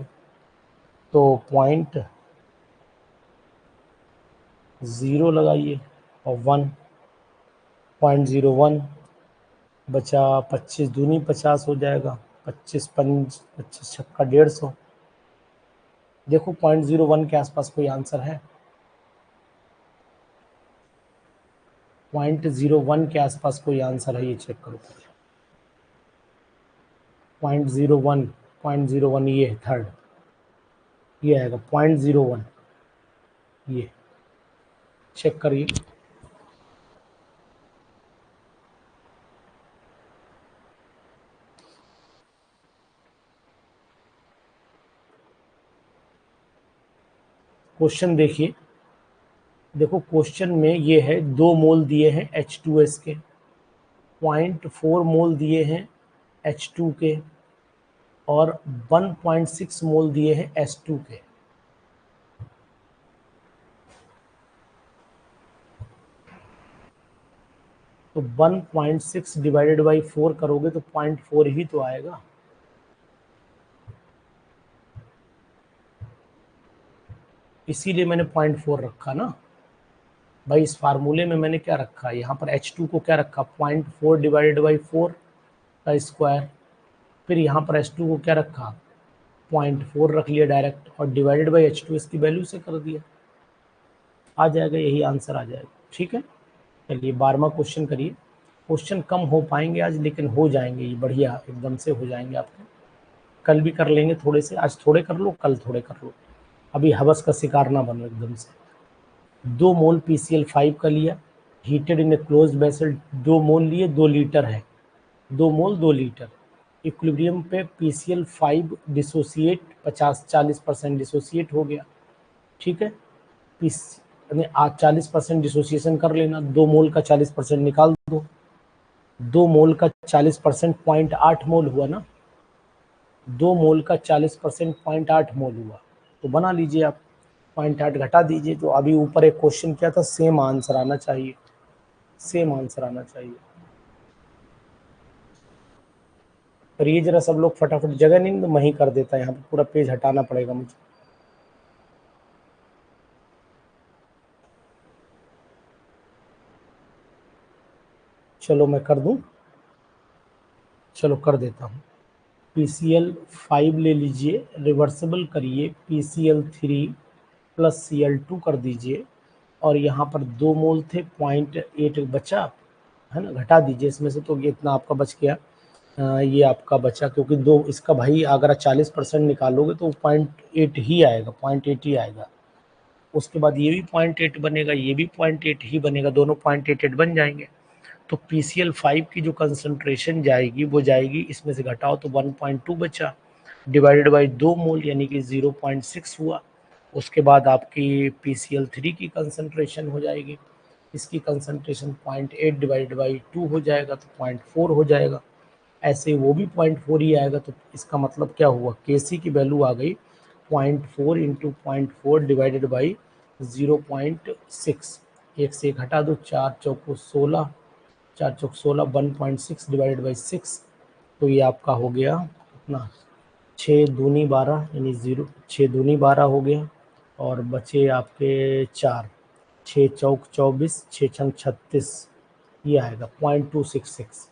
तो 0.0 लगाइए और 1.01 बचा, 25 दूनी 50 हो जाएगा, 25 छक्का 150। देखो 0.01 के आसपास कोई आंसर है? 0.01 के आसपास कोई आंसर है, ये चेक करो। 0.01 ये है थर्ड, ये आएगा 0.01, ये चेक करिए। क्वेश्चन देखिए, देखो क्वेश्चन में ये है 2 मोल दिए हैं H2S के, 0.4 मोल दिए हैं H2 के, और 1.6 मोल दिए हैं S2 के। तो 1.6 डिवाइडेड बाई 4 करोगे तो 0.4 ही तो आएगा। इसीलिए मैंने 0.4 रखा ना भाई। इस फार्मूले में मैंने क्या रखा, यहाँ पर H2 को क्या रखा, 0.4 डिवाइडेड बाई 4 का स्क्वायर। फिर यहाँ पर H2 को क्या रखा, 0.4 रख लिया डायरेक्ट, और डिवाइडेड बाई H2 इसकी वैल्यू से कर दिया, आ जाएगा, यही आंसर आ जाएगा। ठीक है, चलिए 12वां क्वेश्चन करिए। क्वेश्चन कम हो पाएंगे आज, लेकिन हो जाएंगे, ये बढ़िया एकदम से हो जाएंगे आपके। कल भी कर लेंगे थोड़े से, आज थोड़े कर लो, कल थोड़े कर लो, अभी हवस का शिकार ना बनो एकदम से। 2 मोल PCl5 का लिया, heated in a closed vessel, 2 मोल लिए, 2 लीटर है, 2 मोल 2 लीटर। इक्विलिब्रियम पे PCl5 डिसोसिएट 40% डिसोसिएट हो गया, ठीक है। आज 40% डिसोसिएशन कर लेना, 2 मोल का 40% निकाल दो, 2 मोल का 40% 0.8 मोल हुआ ना, 2 मोल का 40% 0.8 मोल हुआ, तो बना लीजिए आप, 0.8 घटा दीजिए। तो अभी ऊपर एक क्वेश्चन क्या था, सेम आंसर आना चाहिए, सेम आंसर आना चाहिए। पर ये जरा सब लोग फटाफट, जगह नहीं तो मैं ही कर देता, यहाँ पे पूरा पेज हटाना पड़ेगा मुझे। चलो मैं कर दूं, चलो कर देता हूँ। PCl5 ले लीजिए, रिवर्सिबल करिए, PCl3 प्लस Cl2 कर दीजिए, और यहाँ पर 2 मोल थे, 0.8 बचा है ना, घटा दीजिए इसमें से, तो ये इतना आपका बच गया। ये आपका बचा, क्योंकि दो इसका भाई अगर 40% निकालोगे तो 0.8 ही आएगा, 0.8 ही आएगा। उसके बाद ये भी 0.8 बनेगा, ये भी 0.8 ही बनेगा, दोनों 0.88 बन जाएंगे। तो PCl5 की जो कंसंट्रेशन जाएगी वो जाएगी, इसमें से घटाओ तो 1.2 बचा, डिवाइडेड बाई 2 मोल यानी कि 0.6 हुआ। उसके बाद आपकी PCl3 की कंसंट्रेशन हो जाएगी, इसकी कंसंट्रेशन 0.8 डिवाइडेड बाई 2 हो जाएगा, तो 0.4 हो जाएगा। ऐसे वो भी 0.4 ही आएगा। तो इसका मतलब क्या हुआ, Kc की वैल्यू आ गई 0.4 इंटू 0.4 डिवाइडेड बाई 0.6। एक से एक हटा दो, 4 चौको 16, 4 चौक 16, 1.6 डिवाइडेड बाई 6, तो ये आपका हो गया कितना, 6 दूनी 12 यानी 0, 6 दूनी 12 हो गया, और बचे आपके 4, 6 चौक 24, 6 छंग 36, ये आएगा 0.266।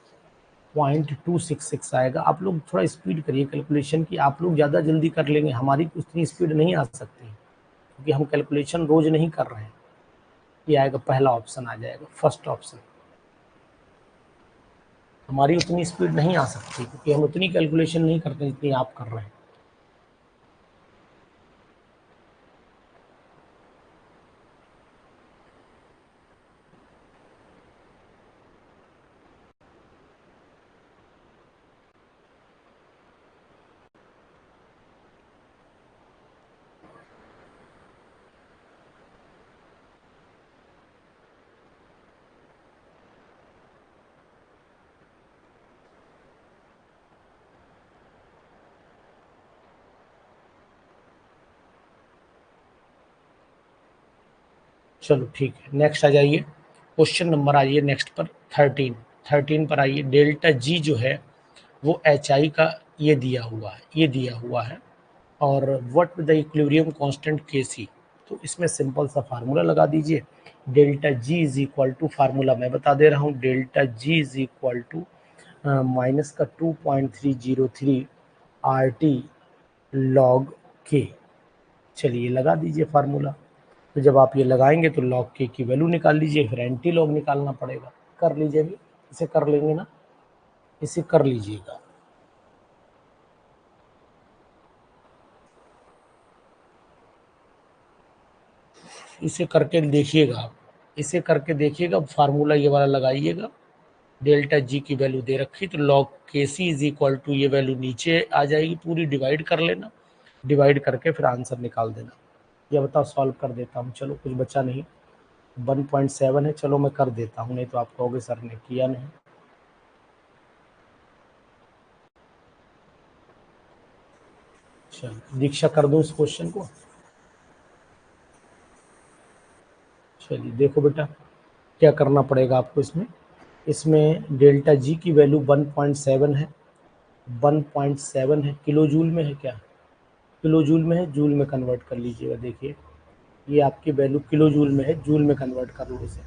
0.266 आएगा। आप लोग थोड़ा स्पीड करिए कैलकुलेशन की, आप लोग ज़्यादा जल्दी कर लेंगे, हमारी उतनी स्पीड नहीं आ सकती क्योंकि हम कैलकुलेशन रोज नहीं कर रहे हैं। ये आएगा, पहला ऑप्शन आ जाएगा, फर्स्ट ऑप्शन। हमारी उतनी स्पीड नहीं आ सकती क्योंकि हम उतनी कैलकुलेशन नहीं करते जितनी आप कर रहे हैं। चलो ठीक है, नेक्स्ट आ जाइए, क्वेश्चन नंबर आइए नेक्स्ट पर 13 पर आइए। डेल्टा जी जो है वो एच आई का ये दिया हुआ है, ये दिया हुआ है, और व्हाट द इक्विलिब्रियम कांस्टेंट के सी। तो इसमें सिंपल सा फार्मूला लगा दीजिए, delta G is equal to, formula मैं बता दे रहा हूँ, delta G is equal to minus का 2.303 आर टी लॉग के। चलिए लगा दीजिए फार्मूला। तो जब आप ये लगाएंगे तो लॉग के की वैल्यू निकाल लीजिए, फिर एंटी लॉग निकालना पड़ेगा। कर लीजिए, भी इसे कर लेंगे ना, इसे कर लीजिएगा। इसे करके देखिएगा आप, इसे करके देखिएगा, फार्मूला ये वाला लगाइएगा। डेल्टा जी की वैल्यू दे रखी, तो लॉग के सी इज इक्वल टू, ये वैल्यू नीचे आ जाएगी, पूरी डिवाइड कर लेना, डिवाइड करके फिर आंसर निकाल देना। ये बताओ, सॉल्व कर देता हूँ, चलो कुछ बचा नहीं, 1.7 है, चलो मैं कर देता हूँ, नहीं तो आप कहोगे सर ने किया नहीं। चलो दीक्षा कर दूँ इस क्वेश्चन को। चलिए देखो बेटा, क्या करना पड़ेगा आपको इसमें, इसमें डेल्टा जी की वैल्यू 1.7 है, 1.7 है, किलो जूल में है क्या, किलो जूल में है, जूल में कन्वर्ट कर लीजिएगा। देखिए ये आपकी वैल्यू किलो जूल में है, जूल में कन्वर्ट कर लो इसे,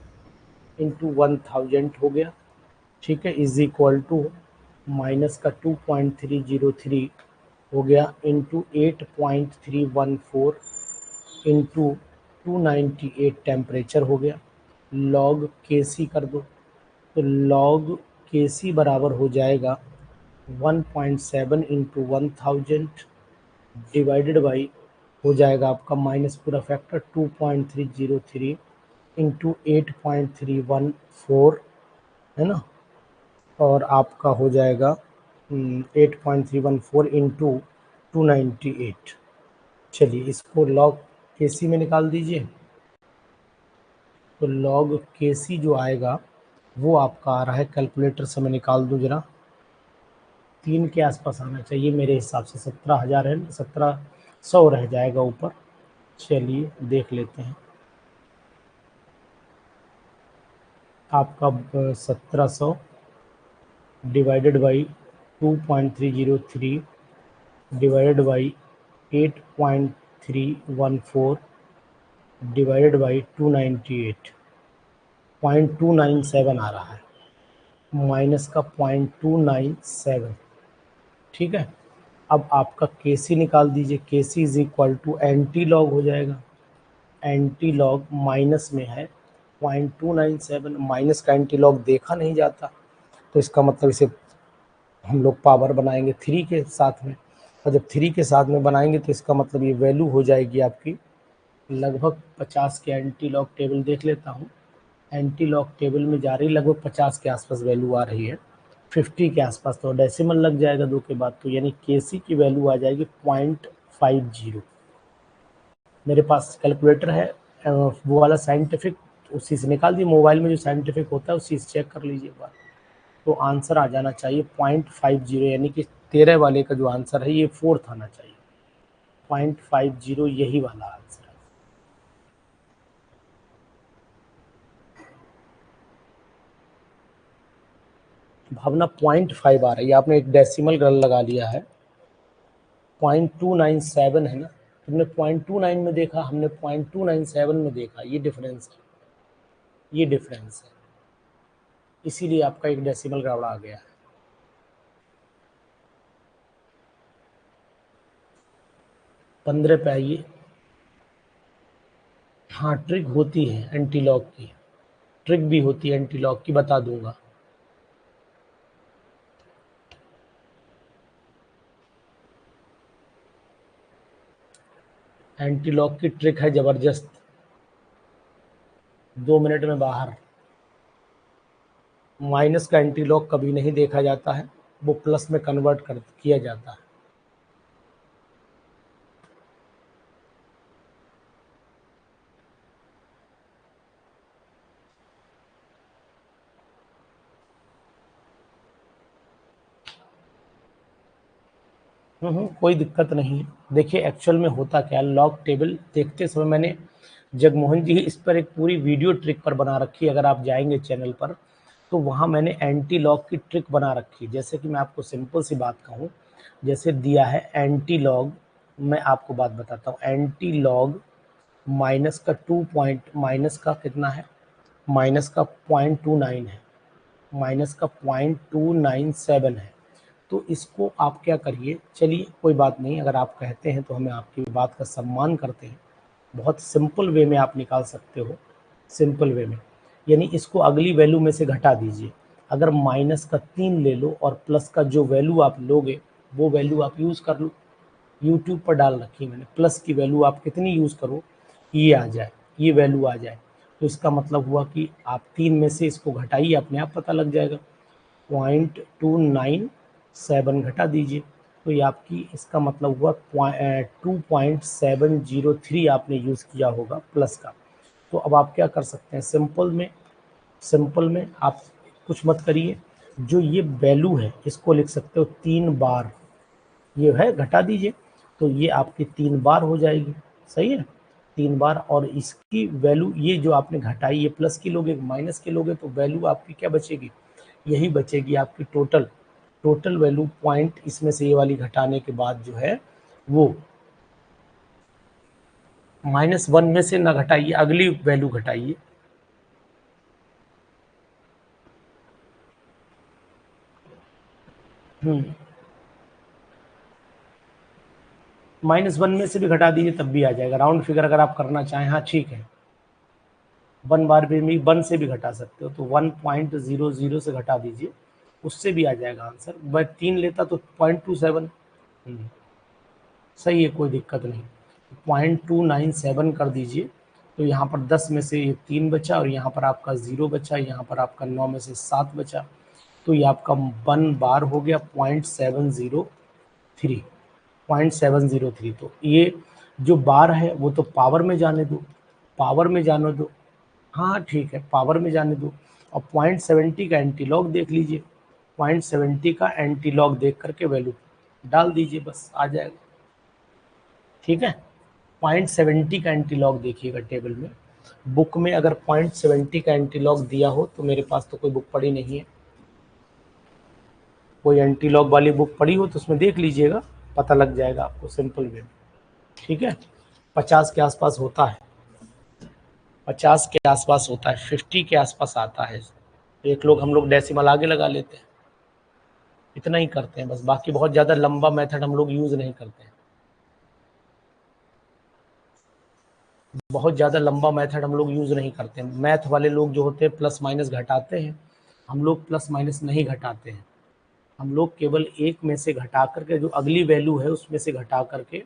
इंटू 1000 हो गया, ठीक है, इज इक्वल टू माइनस का 2.303 हो गया, इंटू 8.314 इंटू 298 टेम्परेचर हो गया, लॉग के सी कर दो, तो लॉग के सी बराबर हो जाएगा 1.7 इंटू 1000 डिवाइडेड बाई, हो जाएगा आपका माइनस पूरा फैक्टर 2.303 इंटू 8.314, है ना, और आपका हो जाएगा 8.314 इंटू 298। चलिए इसको लॉग के सी में निकाल दीजिए, तो लॉग के सी जो आएगा वो आपका आ रहा है, कैलकुलेटर से मैं निकाल दूं जरा, 3 के आसपास आना चाहिए मेरे हिसाब से, 17,000 है, 1700 रह जाएगा ऊपर। चलिए देख लेते हैं, आपका 1700 divided by 2.303 divided by 8.314 divided by 298, 0.297 आ रहा है, माइनस का 0.297, ठीक है। अब आपका के सी निकाल दीजिए, K C is equal to antilog हो जाएगा, एंटी लॉग माइनस में है 0.297, माइनस का एंटी लॉग देखा नहीं जाता, तो इसका मतलब इसे हम लोग पावर बनाएंगे 3 के साथ में, और जब 3 के साथ में बनाएंगे तो इसका मतलब ये वैल्यू हो जाएगी आपकी लगभग 50 के। एंटी लॉग टेबल देख लेता हूँ, एंटी लॉग टेबल में जा रही लगभग 50 के आसपास वैल्यू आ रही है, 50 के आसपास, तो डेसिमल लग जाएगा 2 के बाद, तो यानी के सी की वैल्यू आ जाएगी 0.50। मेरे पास कैलकुलेटर है वो वाला साइंटिफिक, उसी से निकाल दिए, मोबाइल में जो साइंटिफिक होता है उसी से चेक कर लीजिए एक बार, तो आंसर आ जाना चाहिए 0.50, यानी कि 13 वाले का जो आंसर है ये 4th आना चाहिए, 0.50 यही वाला आंसर है। भावना 0.5 आ रही है, आपने एक डेसिमल गलत लगा लिया है, 0.297 है ना, तुमने 0.29 में देखा, हमने 0.297 में देखा, ये डिफरेंस है, ये डिफरेंस है, इसीलिए आपका एक डेसिमल गड़बड़ा आ गया है। 15 पे आइए। हाँ, ट्रिक होती है एंटी लॉक की, ट्रिक भी होती है एंटी लॉक की, बता दूंगा। एंटी लॉक की ट्रिक है जबरदस्त। 2 मिनट में बाहर। माइनस का एंटी लॉक कभी नहीं देखा जाता है, वो प्लस में कन्वर्ट कर किया जाता है। कोई दिक्कत नहीं है। देखिए एक्चुअल में होता क्या है, लॉग टेबल देखते समय मैंने जगमोहन जी इस पर एक पूरी वीडियो ट्रिक पर बना रखी है, अगर आप जाएंगे चैनल पर तो वहाँ मैंने एंटी लॉग की ट्रिक बना रखी है। जैसे कि मैं आपको सिंपल सी बात कहूँ, जैसे दिया है एंटी लॉग, मैं आपको बात बताता हूँ, एंटी लॉग माइनस का 2 पॉइंट, माइनस का कितना है, माइनस का 0.29 है, माइनस का 0.297 है। तो इसको आप क्या करिए, चलिए कोई बात नहीं, अगर आप कहते हैं तो हमें आपकी बात का सम्मान करते हैं। बहुत सिंपल वे में आप निकाल सकते हो, सिंपल वे में, यानी इसको अगली वैल्यू में से घटा दीजिए। अगर माइनस का 3 ले लो और प्लस का जो वैल्यू आप लोगे वो वैल्यू आप यूज़ कर लो। यूट्यूब पर डाल रखी है मैंने, प्लस की वैल्यू आप कितनी यूज़ करो ये आ जाए, ये वैल्यू आ जाए, तो इसका मतलब हुआ कि आप 3 में से इसको घटाइए, अपने आप पता लग जाएगा। 0.297 घटा दीजिए, तो ये आपकी, इसका मतलब हुआ 2.703 आपने यूज़ किया होगा प्लस का। तो अब आप क्या कर सकते हैं, सिंपल में आप कुछ मत करिए, जो ये वैल्यू है इसको लिख सकते हो 3 बार, ये है घटा दीजिए, तो ये आपकी 3 बार हो जाएगी। सही है, 3 बार, और इसकी वैल्यू ये जो आपने घटाई, ये प्लस की लोगे माइनस की लोगे तो वैल्यू आपकी क्या बचेगी, यही बचेगी आपकी टोटल वैल्यू। पॉइंट इसमें से ये वाली घटाने के बाद जो है वो -1 में से ना घटाइए, अगली वैल्यू घटाइए। -1 में से भी घटा दीजिए तब भी आ जाएगा, राउंड फिगर अगर आप करना चाहें, हाँ ठीक है। 1 बार भी 1 से भी घटा सकते हो, तो 1.00 से घटा दीजिए, उससे भी आ जाएगा आंसर। मैं 3 लेता तो 0.27। सही है, कोई दिक्कत नहीं। 0.297 कर दीजिए, तो यहाँ पर 10 में से 3 बचा और यहाँ पर आपका 0 बचा, यहाँ पर आपका 9 में से 7 बचा, तो ये आपका 1 बार हो गया 0.703, 0.703। तो ये जो बार है वो तो पावर में जाने दो, पावर में जाने दो, हाँ ठीक है, पावर में जाने दो। और 0.70 का एंटीलॉग देख लीजिए, 0.70 का एंटीलॉग देख करके वैल्यू डाल दीजिए, बस आ जाएगा। ठीक है, 0.70 का एंटीलॉग देखिएगा टेबल में, बुक में अगर 0.70 का एंटीलॉग दिया हो, तो मेरे पास तो कोई बुक पड़ी नहीं है, कोई एंटीलॉग वाली बुक पड़ी हो तो उसमें देख लीजिएगा, पता लग जाएगा आपको सिंपल वे में। ठीक है, 50 के आसपास होता है, 50 के आसपास होता है, 50 के आसपास आता है। एक लोग, हम लोग डेसिमल आगे लगा लेते हैं, इतना ही करते हैं बस, बाकी बहुत ज़्यादा लंबा मेथड हम लोग यूज़ नहीं करते हैं, बहुत ज़्यादा लंबा मेथड हम लोग यूज़ नहीं करते हैं। मैथ वाले लोग जो होते हैं प्लस माइनस घटाते हैं, हम लोग प्लस माइनस नहीं घटाते हैं, हम लोग केवल एक में से घटा करके जो अगली वैल्यू है उसमें से घटा करके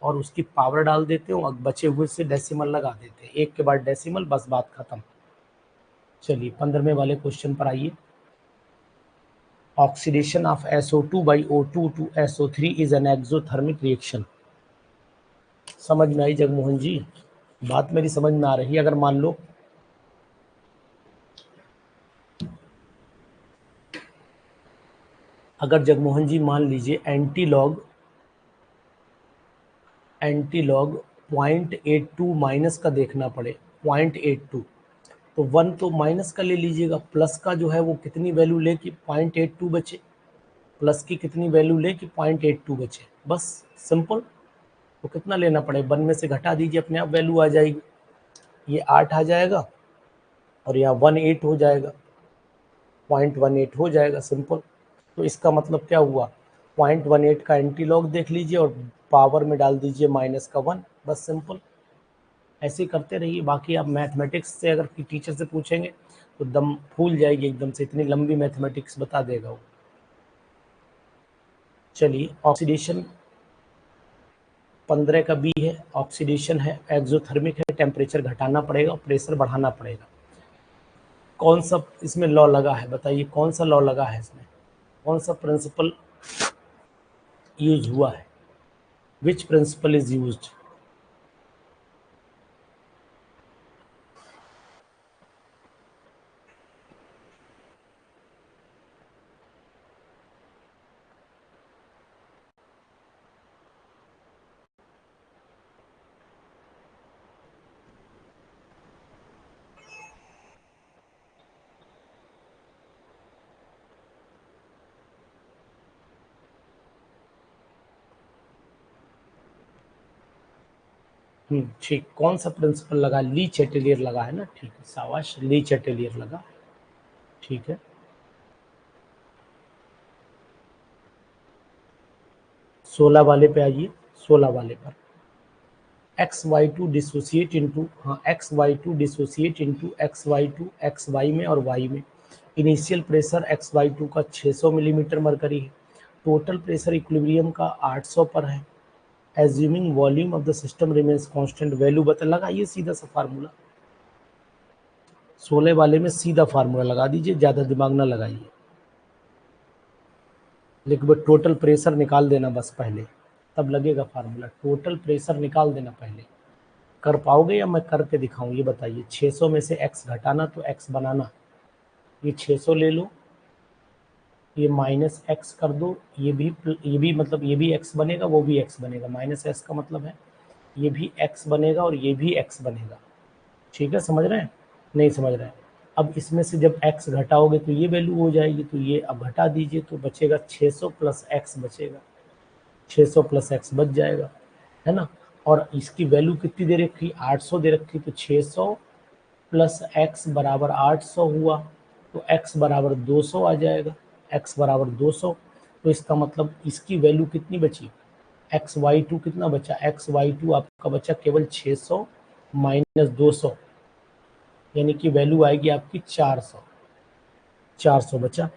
और उसकी पावर डाल देते हैं और बचे हुए से डेसिमल लगा देते हैं, एक के बाद डेसिमल, बस बात खत्म। चलिए 15वें वाले क्वेश्चन पर आइए। Oxidation of SO2 by O2 to SO3 is an exothermic reaction। समझ में आई जगमोहन जी, बात मेरी समझ में आ रही है? अगर मान लो अगर जगमोहन जी मान लीजिए एंटी लॉग 0.82 माइनस का देखना पड़े, 0.82, तो 1 तो माइनस का ले लीजिएगा, प्लस का जो है वो कितनी वैल्यू ले कि 0.82 बचे, प्लस की कितनी वैल्यू ले कि 0.82 बचे, बस सिंपल। तो कितना लेना पड़े, 1 में से घटा दीजिए, अपने आप वैल्यू आ जाएगी, ये 8 आ जाएगा और यहाँ 18 हो जाएगा, 0.18 हो जाएगा, सिंपल। तो इसका मतलब क्या हुआ, 0.18 का एंटी लॉग देख लीजिए और पावर में डाल दीजिए -1, बस सिंपल। ऐसे ही करते रहिए। बाकी आप मैथमेटिक्स से अगर टीचर से पूछेंगे तो दम फूल जाएगी एकदम से, इतनी लंबी मैथमेटिक्स बता देगा वो। चलिए, ऑक्सीडेशन 15 का बी है, ऑक्सीडेशन है, एक्सोथर्मिक है, टेम्परेचर घटाना पड़ेगा, प्रेशर बढ़ाना पड़ेगा। कौन सा इसमें लॉ लगा है बताइए, कौन सा लॉ लगा है इसमें, कौन सा प्रिंसिपल यूज हुआ है, विच प्रिंसिपल इज यूज्ड? ठीक, कौन सा प्रिंसिपल लगा? ली चैटेलियर लगा है ना, ठीक है, शाबाश, ली चैटेलियर लगा, ठीक है। 16 वाले पे आइए, 16 वाले पर xy2 डिसोसिएट इंटू, हाँ xy2 dissociate into xy2 xy में और y में। इनिशियल प्रेशर xy2 का 600 मिलीमीटर मरकरी है, टोटल प्रेशर इक्विलिब्रियम का 800 पर है, assuming volume of the system remains constant, value बता लगाइए सीधा सा फार्मूला। 16 वाले में सीधा फार्मूला लगा दीजिए, ज़्यादा दिमाग ना लगाइए, लेकिन वो टोटल प्रेशर निकाल देना बस पहले, तब लगेगा फार्मूला। टोटल प्रेशर निकाल देना पहले। कर पाओगे या मैं करके दिखाऊं, ये बताइए। 600 में से x घटाना तो x बनाना, ये 600 ले लो, ये -x कर दो, ये भी मतलब ये भी x बनेगा, वो भी x बनेगा, -x का मतलब है ये भी x बनेगा और ये भी x बनेगा। ठीक है, समझ रहे हैं? नहीं समझ रहे हैं? अब इसमें से जब x घटाओगे तो ये वैल्यू हो जाएगी, तो ये अब घटा दीजिए तो बचेगा 600 प्लस x बचेगा, 600 प्लस x बच जाएगा, है ना। और इसकी वैल्यू कितनी दे रखी? 800 दे रखी, तो 600 प्लस x बराबर 800 हुआ, तो x बराबर 200 आ जाएगा, x बराबर 200। तो इसका मतलब इसकी वैल्यू कितनी बची? xy2 कितना बचा? xy2 आपका बचा केवल 600 माइनस 200, यानी कि वैल्यू आएगी आपकी 400, 400 बचा।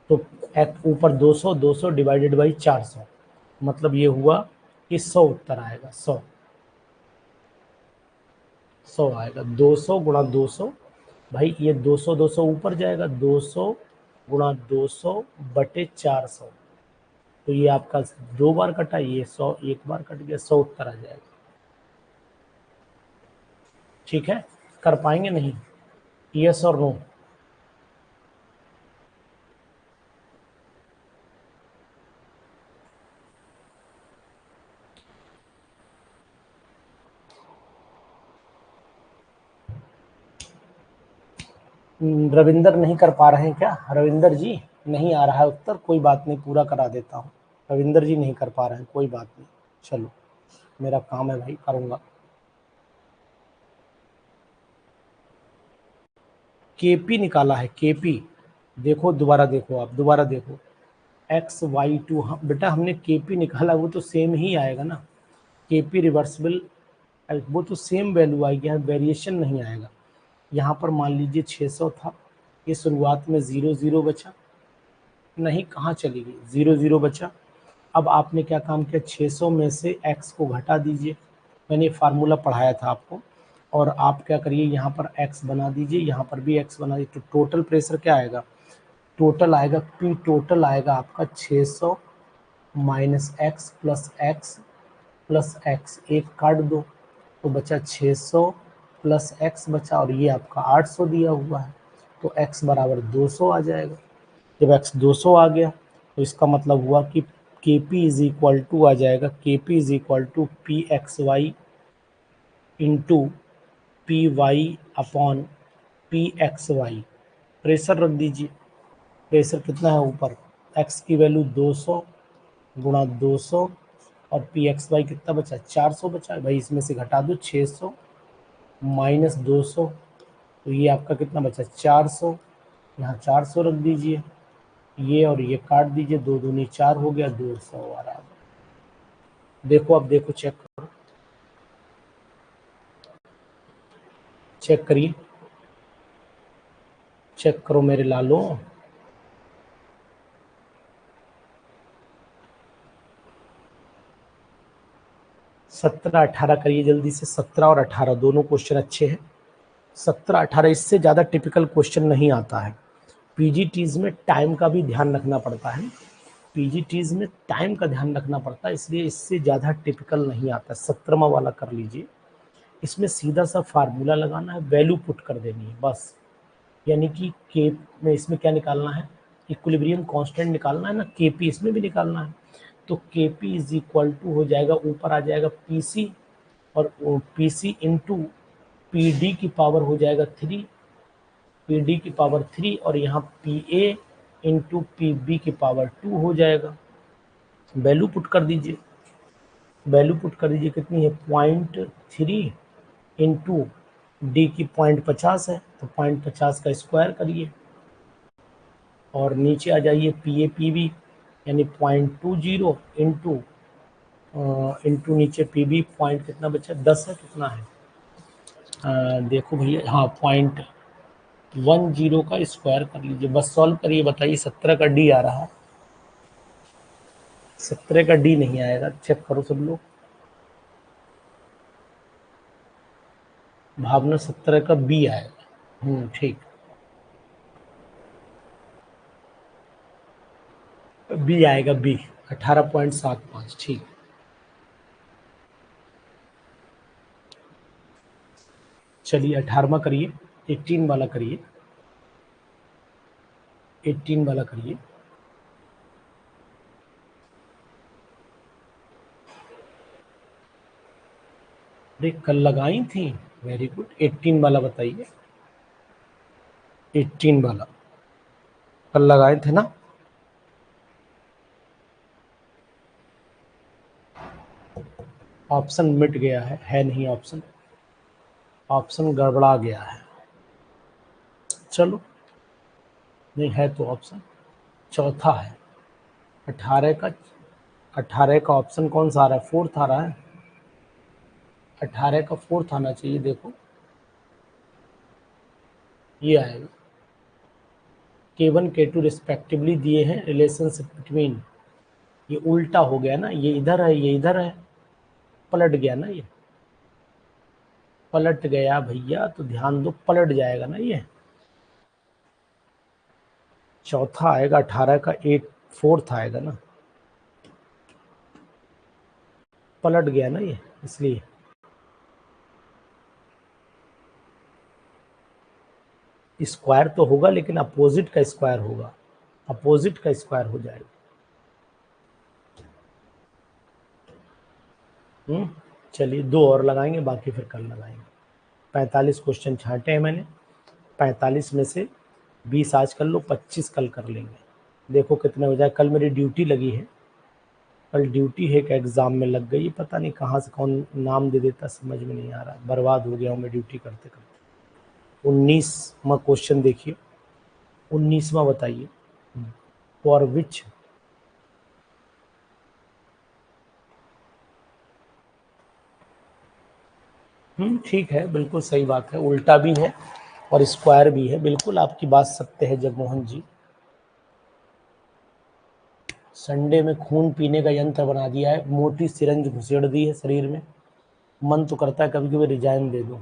तो ऊपर 200, 200 डिवाइडेड बाई 400, मतलब ये हुआ कि 100 उत्तर आएगा, 100, 100 आएगा। 200 गुणा 200, भाई ये 200 200 ऊपर जाएगा, 200 गुणा 200 बटे 400, तो ये आपका 2 बार कटा, ये 100 एक बार कट गया, 100 उत्तर आ जाएगा। ठीक है, कर पाएंगे नहीं? यस और नो? रविंदर नहीं कर पा रहे हैं क्या? रविंदर जी नहीं आ रहा है उत्तर, कोई बात नहीं, पूरा करा देता हूँ। रविंदर जी नहीं कर पा रहे हैं, कोई बात नहीं, चलो मेरा काम है भाई, करूँगा। केपी निकाला है, केपी, देखो दोबारा देखो, आप दोबारा देखो, xy2, हाँ बेटा हमने केपी निकाला, वो तो सेम ही आएगा ना, केपी रिवर्सिबल, वो तो सेम वैल्यू आएगी, यहाँ वेरिएशन नहीं आएगा। यहाँ पर मान लीजिए 600 था, ये शुरुआत में 0 0 बचा, नहीं कहाँ चली गई, 0 0 बचा। अब आपने क्या काम किया, 600 में से x को घटा दीजिए, मैंने फार्मूला पढ़ाया था आपको, और आप क्या करिए यहाँ पर x बना दीजिए, यहाँ पर भी x बना दीजिए, तो टोटल प्रेशर क्या आएगा? टोटल आएगा, पी टोटल आएगा आपका 600 माइनस एक्स प्लस एक्स, एक काट दो तो बचा 600 प्लस एक्स बचा, और ये आपका 800 दिया हुआ है, तो x बराबर 200 आ जाएगा। जब x 200 आ गया तो इसका मतलब हुआ कि Kp इज इक्वल टू आ जाएगा, Kp is equal to P X Y into P Y upon P X Y. Pressure रख दीजिए, प्रेशर कितना है ऊपर, x की वैल्यू 200 गुणा 200, और पी एक्स वाई कितना बचा, 400 बचा भाई, इसमें से घटा दो 600 माइनस 200, तो ये आपका कितना बचा, 400, यहाँ 400 रख दीजिए, ये और ये काट दीजिए, 2 दूनी 4 हो गया, 200 आ रहा है। देखो, अब देखो, चेक करो, चेक करिए, चेक करो मेरे लालो। 17 18 करिए जल्दी से। 17 और 18 दोनों क्वेश्चन अच्छे हैं। 17 18 इससे ज़्यादा टिपिकल क्वेश्चन नहीं आता है। पीजीटीज में टाइम का भी ध्यान रखना पड़ता है, पीजीटीज में टाइम का ध्यान रखना पड़ता है, इसलिए इससे ज़्यादा टिपिकल नहीं आता। 17वां वाला कर लीजिए। इसमें सीधा सा फार्मूला लगाना है, वैल्यू पुट कर देनी है बस। यानी कि के में इसमें क्या निकालना है, इक्विलिब्रियम कांस्टेंट निकालना है ना, केपी इसमें भी निकालना है। तो केपी इज इक्वल टू हो जाएगा, ऊपर आ जाएगा पीसी, और पीसी इंटू पी डी की पावर हो जाएगा 3, पी डी की पावर 3, और यहाँ P A into P B की पावर 2 हो जाएगा। वैल्यू पुट कर दीजिए, वैल्यू पुट कर दीजिए, कितनी है 0.3 इंटू डी की 0.50 है, तो 0.50 का स्क्वायर करिए, और नीचे आ जाइए पी ए पी बी यानी 0.20 इंटू नीचे पी बी पॉइंट कितना बचा, 10 है, कितना है, देखो भैया, हाँ 0.10 का स्क्वायर कर लीजिए, बस सॉल्व करिए, बताइए 17 का डी आ रहा है, 17 का डी नहीं आएगा, चेक करो सब लोग। भावना 17 का बी आएगा। ठीक, बी आएगा, बी 18.75। ठीक, चलिए 18वां करिए, 18 वाला करिए, 18 वाला करिए। देख कल लगाई थी, वेरी गुड। 18 वाला बताइए, 18 वाला कल लगाए थे ना। ऑप्शन मिट गया है नहीं ऑप्शन, ऑप्शन गड़बड़ा गया है। चलो, नहीं है तो ऑप्शन चौथा है। 18 का, 18 का ऑप्शन कौन सा आ रहा है, फोर्थ आ रहा है। 18 का फोर्थ आना चाहिए, देखो ये आएगा, K1 K2 रिस्पेक्टिवली दिए हैं, रिलेशनशिप बिटवीन, ये उल्टा हो गया ना, ये इधर है, ये इधर है, पलट गया ना, ये पलट गया भैया, तो ध्यान दो, पलट जाएगा ना ये। चौथा आएगा 18 का, 8 फोर्थ आएगा ना, पलट गया ना ये, इसलिए स्क्वायर तो होगा, लेकिन अपोजिट का स्क्वायर होगा, अपोजिट का स्क्वायर हो जाएगा। चलिए 2 और लगाएंगे, बाकी फिर कल लगाएंगे। 45 क्वेश्चन छांटे हैं मैंने, 45 में से 20 आज कर लो, 25 कल कर लेंगे, देखो कितने हो जाए। कल मेरी ड्यूटी लगी है, कल ड्यूटी है कि एग्ज़ाम में लग गई, पता नहीं कहाँ से कौन नाम दे देता, समझ में नहीं आ रहा, बर्बाद हो गया हूँ मैं ड्यूटी करते करते। 19वां क्वेश्चन देखिए, 19वां बताइए, फॉर विच, ठीक है, बिल्कुल सही बात है, उल्टा भी है और स्क्वायर भी है, बिल्कुल आपकी बात सत्य है जगमोहन जी। संडे में खून पीने का यंत्र बना दिया है, मोटी सिरंज घुसेड़ दी है शरीर में, मन तो करता है कभी कभी रिजाइन दे दूं।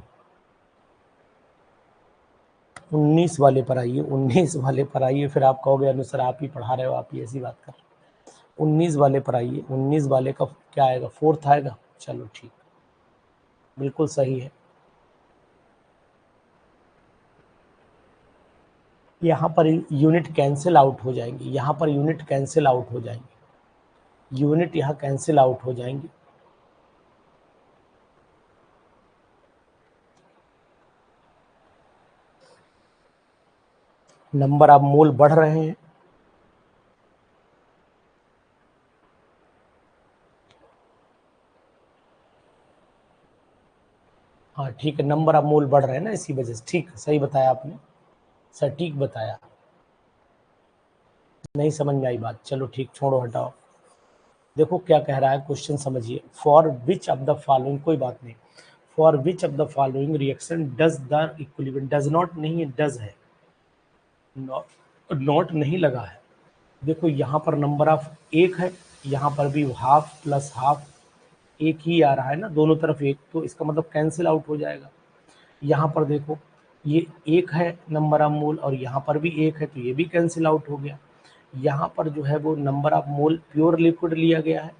19 वाले पर आइए, 19 वाले पर आइए, फिर आप कहोगे अनुसार आप ही पढ़ा रहे हो, आप ही ऐसी बात कर रहे हो। 19 वाले पर आइए, 19 वाले का क्या आएगा, फोर्थ आएगा, चलो ठीक, बिल्कुल सही है। यहाँ पर यूनिट कैंसिल आउट हो जाएंगे, यहाँ पर यूनिट कैंसिल आउट हो जाएंगे, यूनिट यहाँ कैंसिल आउट हो जाएंगे। नंबर आप मोल बढ़ रहे हैं, हाँ ठीक है, नंबर आप मोल बढ़ रहे हैं ना, इसी वजह से, ठीक सही बताया आपने, सटीक बताया। नहीं समझ में आई बात, चलो ठीक, छोड़ो हटाओ। देखो क्या कह रहा है क्वेश्चन, समझिए। For which of the following, कोई बात नहीं, for which of the following reaction does the equilibrium, does not नहीं है, डज है, नॉट नहीं लगा है। देखो यहाँ पर नंबर ऑफ एक है, यहाँ पर भी हाफ प्लस हाफ एक ही आ रहा है ना, दोनों तरफ एक, तो इसका मतलब कैंसिल आउट हो जाएगा। यहाँ पर देखो ये एक है नंबर ऑफ मोल और यहाँ पर भी एक है, तो ये भी कैंसिल आउट हो गया। यहाँ पर जो है वो number of mole pure liquid लिया गया है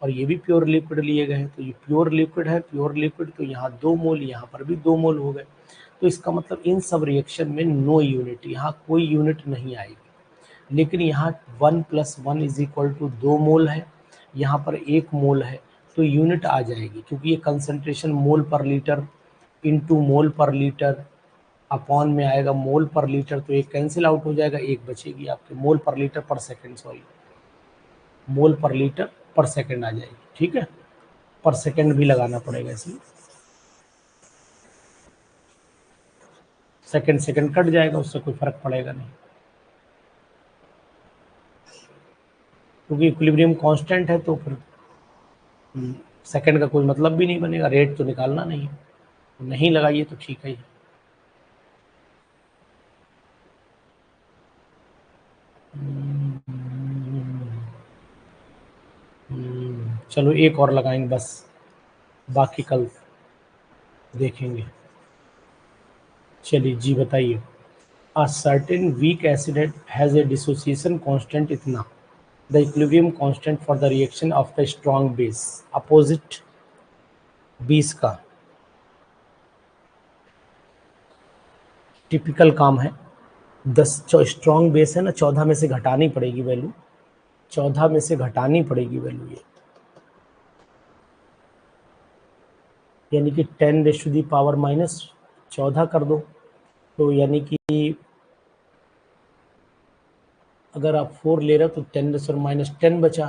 और ये भी प्योर लिक्विड लिए गए हैं, तो ये प्योर लिक्विड है, प्योर लिक्विड, तो यहाँ 2 मोल, यहाँ पर भी 2 मोल हो गए। तो इसका मतलब इन सब रिएक्शन में नो यूनिट, यहाँ कोई यूनिट नहीं आएगी। लेकिन यहाँ 1 + 1 = 2 मोल है, यहाँ पर 1 मोल है, तो यूनिट आ जाएगी, क्योंकि ये कंसंट्रेशन मोल पर लीटर इंटू मोल पर लीटर अपॉन में आएगा मोल पर लीटर, तो एक कैंसिल आउट हो जाएगा, एक बचेगी आपके मोल पर लीटर पर सेकंड, सॉरी मोल पर लीटर पर सेकंड आ जाएगी। ठीक है, पर सेकंड भी लगाना पड़ेगा इसमें, सेकंड सेकंड कट जाएगा, उससे कोई फर्क पड़ेगा नहीं, क्योंकि इक्विलिब्रियम कांस्टेंट है, तो फिर सेकंड का कोई मतलब भी नहीं बनेगा, रेट तो निकालना नहीं है, नहीं लगाइए तो ठीक है। चलो एक और लगाएंगे बस, बाकी कल देखेंगे। चलिए जी बताइए। A certain weak acid has a dissociation constant इतना, the equilibrium constant for the reaction of the strong base opposite 20 का टिपिकल काम है। 10 स्ट्रॉन्ग बेस है ना, 14 में से घटानी पड़ेगी वैल्यू, 14 में से घटानी पड़ेगी वैल्यू ये, यानी कि 10⁻⁻14 कर दो, तो यानी कि अगर आप 4 ले रहे हो तो 10⁻10 बचा,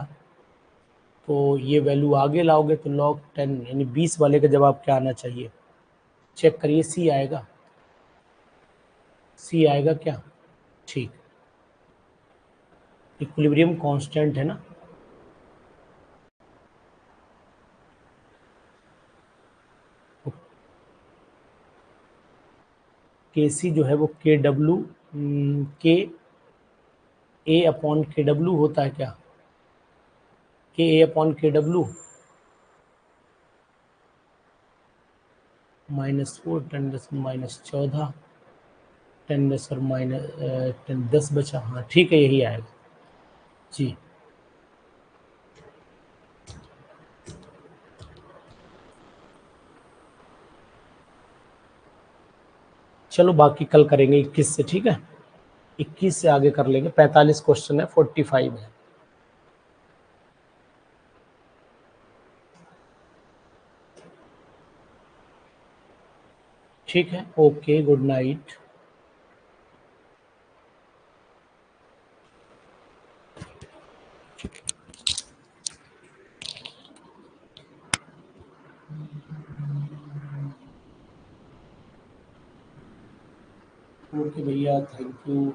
तो ये वैल्यू आगे लाओगे तो log 10 यानी 20 वाले का जवाब क्या आना चाहिए, चेक करिए, सी आएगा, सी आएगा क्या, ठीक, इक्विलिब्रियम कांस्टेंट है ना, के सी जो है वो के डब्ल्यू के ए अपॉन के डब्ल्यू होता है क्या, के ए अपॉन के डब्ल्यू -4 10⁻14 10 10 बचा, हाँ ठीक है, यही आएगा जी। चलो बाकी कल करेंगे 21 से, ठीक है, 21 से आगे कर लेंगे, 45 क्वेश्चन है, 45 है। ठीक है, ओके, गुड नाइट। ओके भैया, थैंक यू।